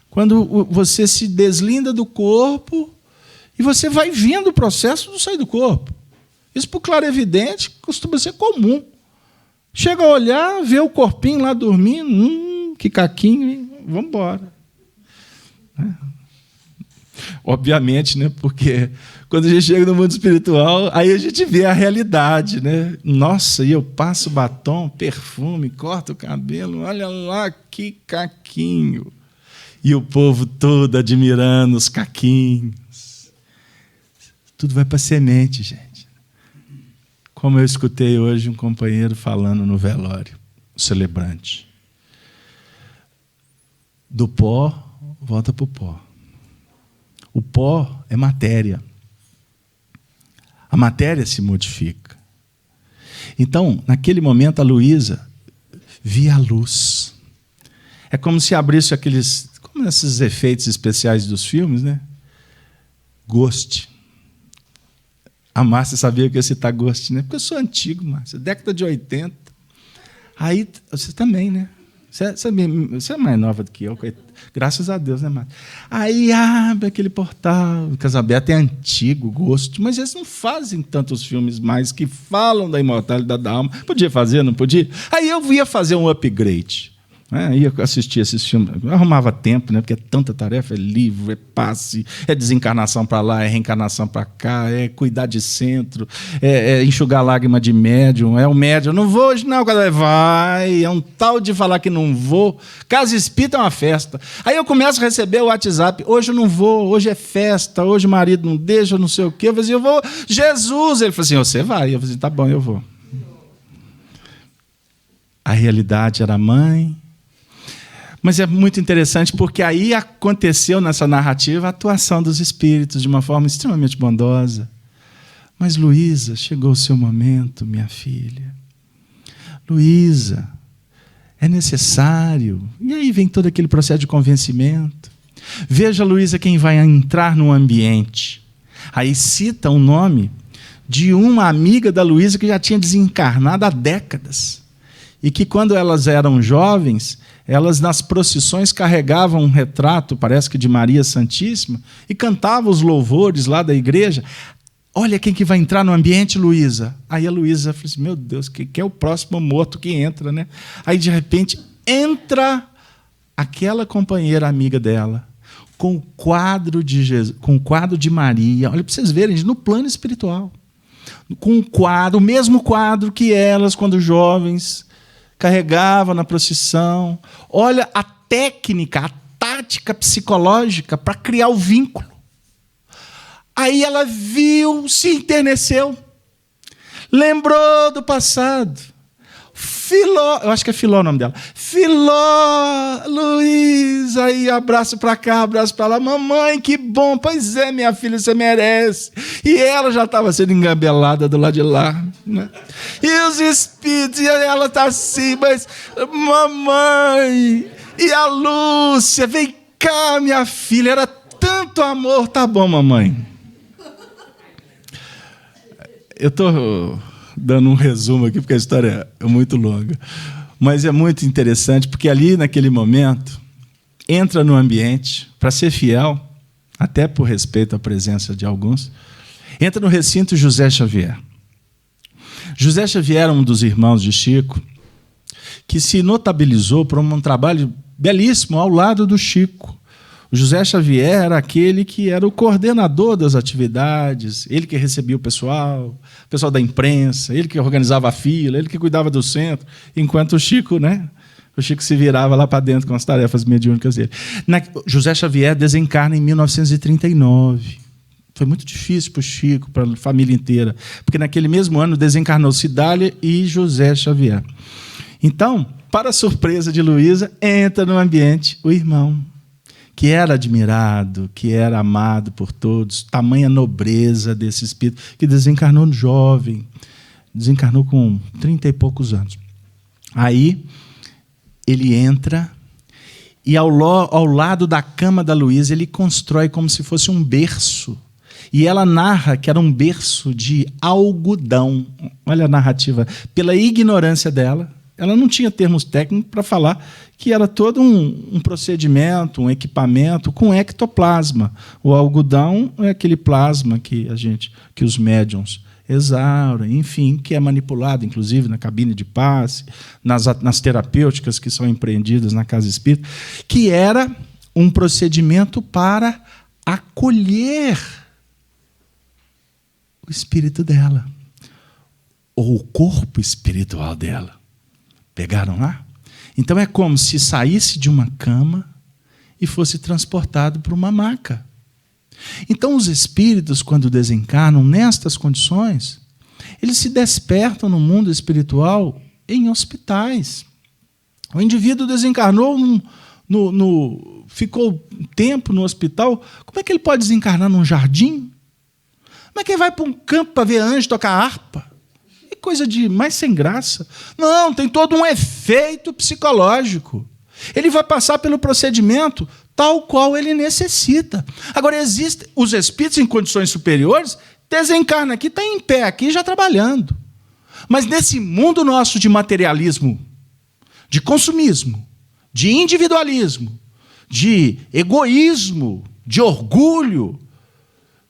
quando você se deslinda do corpo e você vai vendo o processo do sair do corpo. Isso, para o clarevidente, costuma ser comum. Chega a olhar, vê o corpinho lá dormindo, que caquinho, vamos embora. Obviamente, né? Porque quando a gente chega no mundo espiritual, aí a gente vê a realidade, né? Nossa, e eu passo batom, perfume, corto o cabelo, olha lá que caquinho. E o povo todo admirando os caquinhos. Tudo vai para a semente, gente. Como eu escutei hoje um companheiro falando no velório, o celebrante. Do pó, volta para o pó. O pó é matéria. A matéria se modifica. Então, naquele momento, a Luísa via a luz. É como se abrisse como esses efeitos especiais dos filmes, né? Ghost. A Márcia sabia que eu ia citar Ghost, né? Porque eu sou antigo, Márcia. Década de 80. Aí, você também, né? Você é mais nova do que eu, graças a Deus, né, Márcia? Aí abre aquele portal. O Casabeto é antigo, Ghost, mas eles não fazem tantos filmes mais que falam da imortalidade da alma. Podia fazer, não podia? Aí eu ia fazer um upgrade. Ia assistir esses filmes. Eu arrumava tempo, né? Porque é tanta tarefa, é livro, é passe, é desencarnação para lá, é reencarnação para cá, é cuidar de centro, é enxugar lágrima de médium, é o médium. Não vou hoje, não, cada vai. É um tal de falar que não vou. Casa espírita é uma festa. Aí eu começo a receber o WhatsApp. Hoje eu não vou, hoje é festa, hoje o marido não deixa, não sei o quê. Eu falei assim, eu vou. Jesus! Ele falou assim, você vai. Eu falei assim, tá bom, eu vou. A realidade era a mãe. Mas é muito interessante porque aí aconteceu nessa narrativa a atuação dos espíritos de uma forma extremamente bondosa. Mas, Luísa, chegou o seu momento, minha filha. Luísa, é necessário. E aí vem todo aquele processo de convencimento. Veja, Luísa, quem vai entrar no ambiente. Aí cita o nome de uma amiga da Luísa que já tinha desencarnado há décadas. E que, quando elas eram jovens, elas nas procissões carregavam um retrato, parece que de Maria Santíssima, e cantavam os louvores lá da igreja. Olha quem que vai entrar no ambiente, Luísa. Aí a Luísa falou assim, meu Deus, que é o próximo morto que entra, né? Aí, de repente, entra aquela companheira amiga dela, com o quadro de Jesus, com o quadro de Maria. Olha, para vocês verem, no plano espiritual. Com o mesmo quadro que elas, quando jovens, carregavam na procissão. Olha a técnica, a tática psicológica para criar o vínculo. Aí ela viu, se enterneceu, lembrou do passado. Filó, eu acho que é Filó o nome dela. Filó, Luísa, aí abraço para cá, abraço para lá. Mamãe, que bom, pois é, minha filha, você merece. E ela já estava sendo engabelada do lado de lá, né? E os espíritos, e ela está assim, mas mamãe, e a Lúcia, vem cá, minha filha, era tanto amor. Tá bom, mamãe. Eu estou dando um resumo aqui, porque a história é muito longa. Mas é muito interessante, porque ali, naquele momento, entra no ambiente, para ser fiel, até por respeito à presença de alguns, entra no recinto José Xavier. José Xavier era um dos irmãos de Chico, que se notabilizou por um trabalho belíssimo ao lado do Chico. O José Xavier era aquele que era o coordenador das atividades, ele que recebia o pessoal da imprensa, ele que organizava a fila, ele que cuidava do centro, enquanto o Chico se virava lá para dentro com as tarefas mediúnicas dele. José Xavier desencarna em 1939. Foi muito difícil para o Chico, para a família inteira, porque naquele mesmo ano desencarnou Cidália e José Xavier. Então, para a surpresa de Luísa, entra no ambiente o irmão, que era admirado, que era amado por todos, tamanha nobreza desse espírito, que desencarnou jovem, desencarnou com 30 e poucos anos. Aí, ele entra e, ao lado da cama da Luísa, ele constrói como se fosse um berço. E ela narra que era um berço de algodão. Olha a narrativa. Pela ignorância dela, ela não tinha termos técnicos para falar que era todo um procedimento, um equipamento com ectoplasma. O algodão é aquele plasma que os médiuns exauram, enfim, que é manipulado, inclusive, na cabine de passe, nas terapêuticas que são empreendidas na casa espírita, que era um procedimento para acolher o espírito dela, ou o corpo espiritual dela. Pegaram lá? Então é como se saísse de uma cama e fosse transportado para uma maca. Então os espíritos, quando desencarnam nestas condições, eles se despertam no mundo espiritual em hospitais. O indivíduo desencarnou, ficou um tempo no hospital, como é que ele pode desencarnar num jardim? Como é que ele vai para um campo para ver anjo tocar harpa? Coisa de mais sem graça. Não, tem todo um efeito psicológico. Ele vai passar pelo procedimento tal qual ele necessita. Agora, existem os espíritos em condições superiores, desencarna aqui, está em pé aqui, já trabalhando. Mas nesse mundo nosso de materialismo, de consumismo, de individualismo, de egoísmo, de orgulho,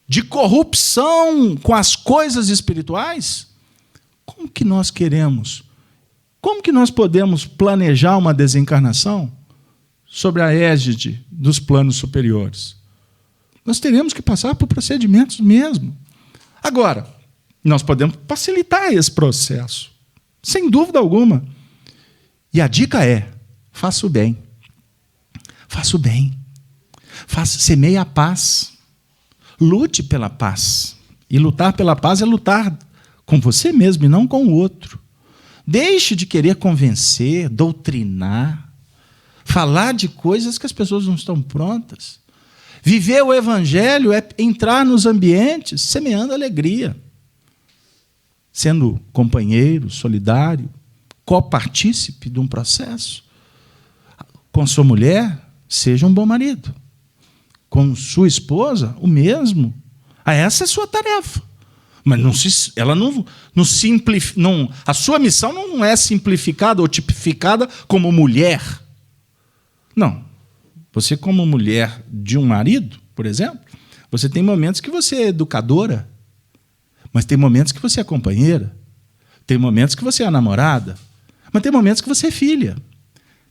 de corrupção com as coisas espirituais, como que nós queremos? Como que nós podemos planejar uma desencarnação sobre a égide dos planos superiores? Nós teremos que passar por procedimentos mesmo. Agora, nós podemos facilitar esse processo, sem dúvida alguma. E a dica é: faça o bem. Faça o bem. Semeie a paz. Lute pela paz. E lutar pela paz é lutar com você mesmo e não com o outro. Deixe de querer convencer, doutrinar, falar de coisas que as pessoas não estão prontas. Viver o evangelho é entrar nos ambientes semeando alegria, sendo companheiro, solidário, copartícipe de um processo. Com sua mulher, seja um bom marido. Com sua esposa, o mesmo. Essa é a sua tarefa. Mas a sua missão não é simplificada ou tipificada como mulher. Não. Você, como mulher de um marido, por exemplo, você tem momentos que você é educadora, mas tem momentos que você é companheira, tem momentos que você é namorada, mas tem momentos que você é filha.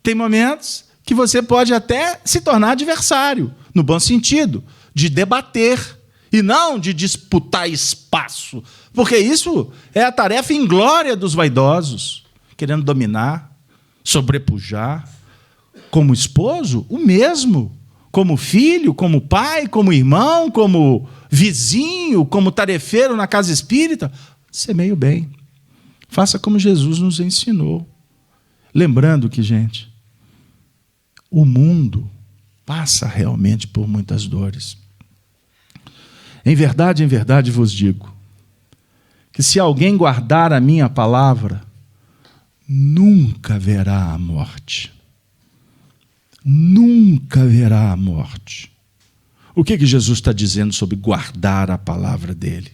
Tem momentos que você pode até se tornar adversário, no bom sentido, de debater, e não de disputar espaço, porque isso é a tarefa inglória dos vaidosos, querendo dominar, sobrepujar. Como esposo, o mesmo. Como filho, como pai, como irmão, como vizinho, como tarefeiro na casa espírita, semeie o bem. Faça como Jesus nos ensinou. Lembrando que, gente, o mundo passa realmente por muitas dores. Em verdade vos digo, que se alguém guardar a minha palavra, nunca verá a morte. nunca haverá a morte. O que Jesus está dizendo sobre guardar a palavra dele?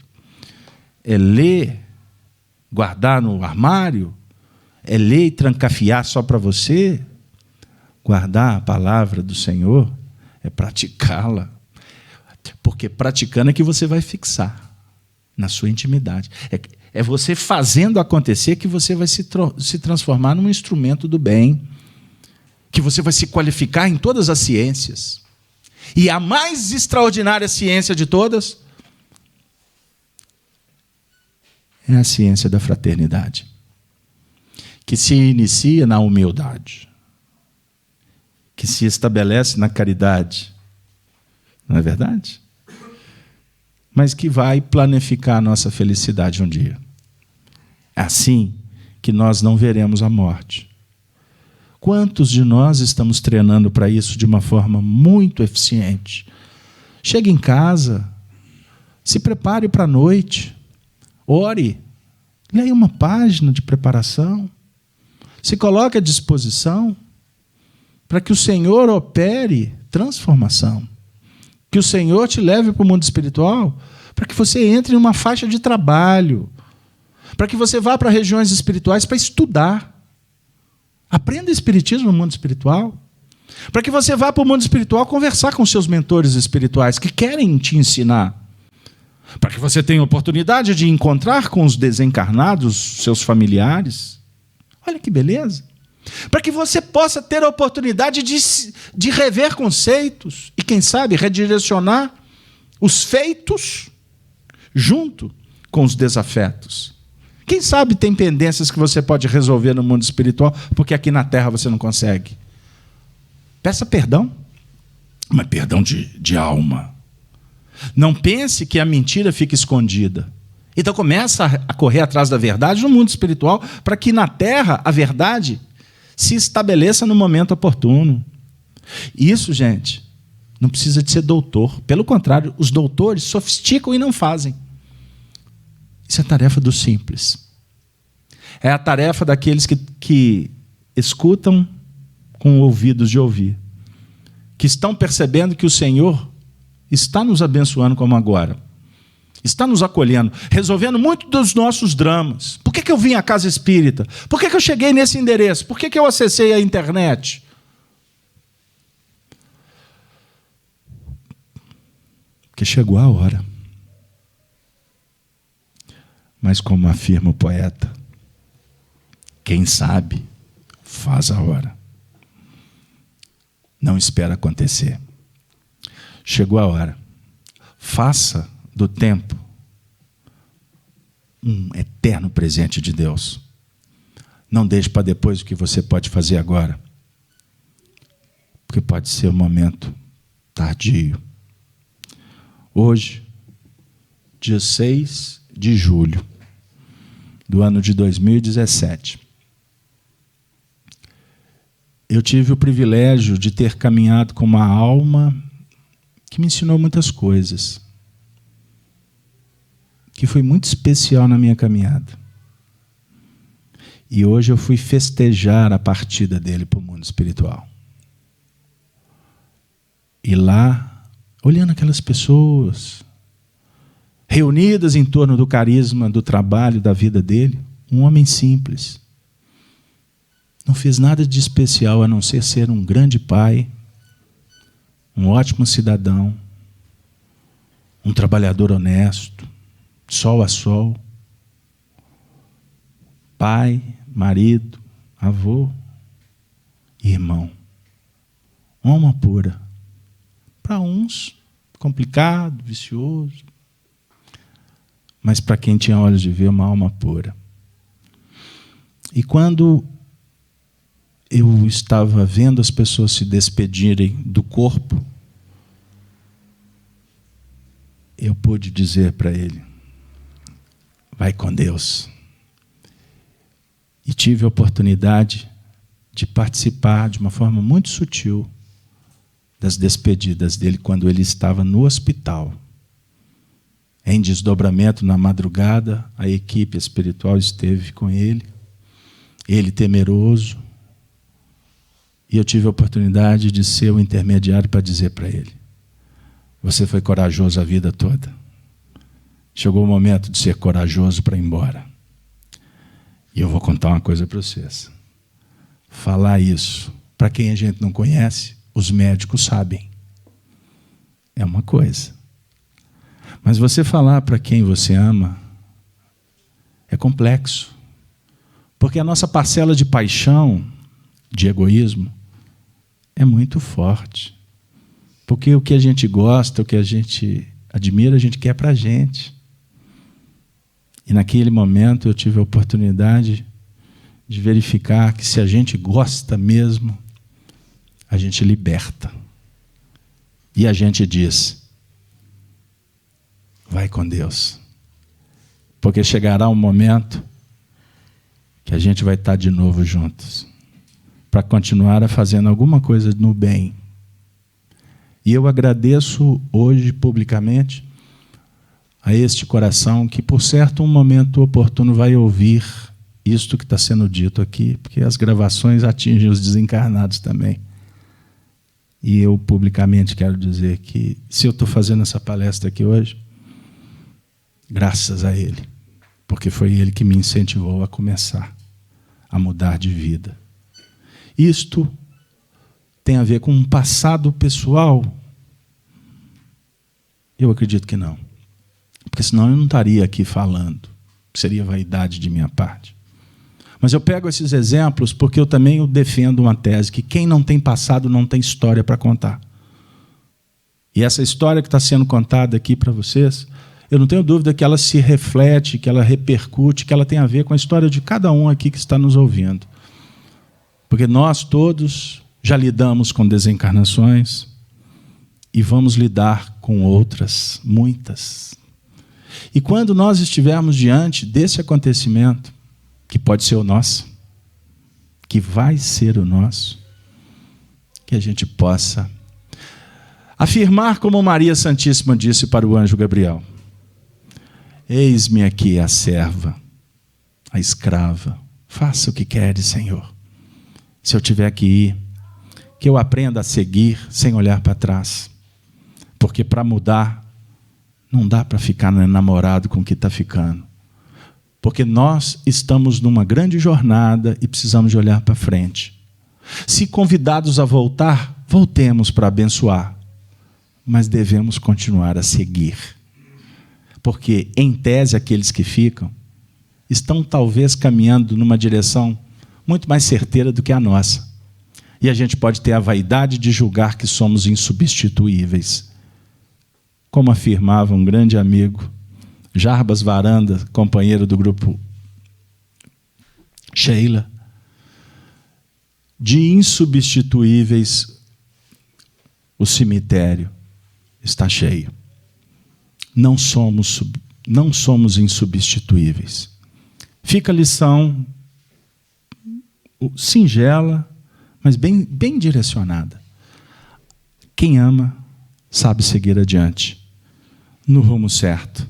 É ler, guardar no armário? É ler e trancafiar só para você? Guardar a palavra do Senhor é praticá-la. Porque praticando é que você vai fixar na sua intimidade. É você fazendo acontecer que você vai se transformar num instrumento do bem, que você vai se qualificar em todas as ciências. E a mais extraordinária ciência de todas é a ciência da fraternidade, que se inicia na humildade, que se estabelece na caridade, não é verdade? Mas que vai planificar a nossa felicidade um dia. É assim que nós não veremos a morte. Quantos de nós estamos treinando para isso de uma forma muito eficiente? Chegue em casa, se prepare para a noite, ore, leia uma página de preparação, se coloque à disposição para que o Senhor opere transformação, que o Senhor te leve para o mundo espiritual, para que você entre em uma faixa de trabalho, para que você vá para regiões espirituais para estudar. Aprenda espiritismo no mundo espiritual, para que você vá para o mundo espiritual conversar com seus mentores espirituais que querem te ensinar, para que você tenha oportunidade de encontrar com os desencarnados, seus familiares. Olha que beleza! Para que você possa ter a oportunidade de rever conceitos e, quem sabe, redirecionar os feitos junto com os desafetos. Quem sabe tem pendências que você pode resolver no mundo espiritual, porque aqui na Terra você não consegue. Peça perdão, mas perdão de alma. Não pense que a mentira fica escondida. Então começa a correr atrás da verdade no mundo espiritual, para que na Terra a verdade se estabeleça no momento oportuno. Isso, gente, não precisa de ser doutor. Pelo contrário, os doutores sofisticam e não fazem. Isso é a tarefa do simples. É a tarefa daqueles que escutam com ouvidos de ouvir, que estão percebendo que o Senhor está nos abençoando como agora, está nos acolhendo, resolvendo muito dos nossos dramas. Por que eu vim à casa espírita? Por que eu cheguei nesse endereço? Por que eu acessei a internet? Porque chegou a hora. Mas como afirma o poeta, quem sabe faz a hora. Não espera acontecer. Chegou a hora. Faça do tempo um eterno presente de Deus. Não deixe para depois o que você pode fazer agora, porque pode ser um momento tardio. Hoje, dia 6 de julho do ano de 2017, eu tive o privilégio de ter caminhado com uma alma que me ensinou muitas coisas, que foi muito especial na minha caminhada. E hoje eu fui festejar a partida dele para o mundo espiritual. E lá, olhando aquelas pessoas reunidas em torno do carisma, do trabalho, da vida dele, um homem simples. Não fez nada de especial a não ser um grande pai, um ótimo cidadão, um trabalhador honesto, sol a sol, pai, marido, avô, irmão. Alma pura. Para uns, complicado, vicioso. Mas para quem tinha olhos de ver, uma alma pura. E quando eu estava vendo as pessoas se despedirem do corpo, eu pude dizer para ele: vai com Deus. E tive a oportunidade de participar de uma forma muito sutil das despedidas dele quando ele estava no hospital. Em desdobramento, na madrugada, a equipe espiritual esteve com ele temeroso, E eu tive a oportunidade de ser o intermediário para dizer para ele: você foi corajoso a vida toda. Chegou o momento de ser corajoso para ir embora. E eu vou contar uma coisa para vocês. Falar isso, para quem a gente não conhece, os médicos sabem. É uma coisa. Mas você falar para quem você ama é complexo. Porque a nossa parcela de paixão, de egoísmo, é muito forte. Porque o que a gente gosta, o que a gente admira, a gente quer para a gente. E naquele momento eu tive a oportunidade de verificar que se a gente gosta mesmo, a gente liberta. E a gente diz: vai com Deus. Porque chegará um momento que a gente vai estar de novo juntos, para continuar fazendo alguma coisa no bem. E eu agradeço hoje publicamente a este coração que, por certo, um momento oportuno vai ouvir isto que está sendo dito aqui, porque as gravações atingem os desencarnados também. E eu publicamente quero dizer que, se eu estou fazendo essa palestra aqui hoje, graças a ele, porque foi ele que me incentivou a começar a mudar de vida. Isto tem a ver com um passado pessoal? Eu acredito que não. Porque senão eu não estaria aqui falando. Seria vaidade de minha parte. Mas eu pego esses exemplos porque eu também defendo uma tese que quem não tem passado não tem história para contar. E essa história que está sendo contada aqui para vocês, eu não tenho dúvida que ela se reflete, que ela repercute, que ela tem a ver com a história de cada um aqui que está nos ouvindo. Porque nós todos já lidamos com desencarnações e vamos lidar com outras, muitas. E quando nós estivermos diante desse acontecimento, que pode ser o nosso, que vai ser o nosso, que a gente possa afirmar como Maria Santíssima disse para o anjo Gabriel: eis-me aqui a serva, a escrava, faça o que queres, Senhor. Se eu tiver que ir, que eu aprenda a seguir sem olhar para trás. Porque para mudar, não dá para ficar enamorado com o que está ficando. Porque nós estamos numa grande jornada e precisamos de olhar para frente. Se convidados a voltar, voltemos para abençoar. Mas devemos continuar a seguir. Porque, em tese, aqueles que ficam estão talvez caminhando numa direção muito mais certeira do que a nossa. E a gente pode ter a vaidade de julgar que somos insubstituíveis. Como afirmava um grande amigo, Jarbas Varanda, companheiro do grupo Sheila, de insubstituíveis o cemitério está cheio. Não somos insubstituíveis. Fica a lição singela, mas bem direcionada. Quem ama sabe seguir adiante, no rumo certo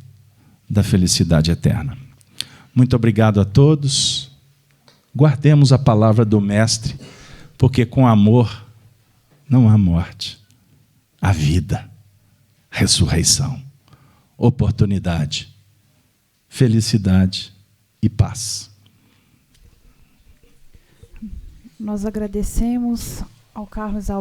da felicidade eterna. Muito obrigado a todos. Guardemos a palavra do Mestre, porque com amor não há morte, há vida, ressurreição, oportunidade, felicidade e paz. Nós agradecemos ao Carlos Alberto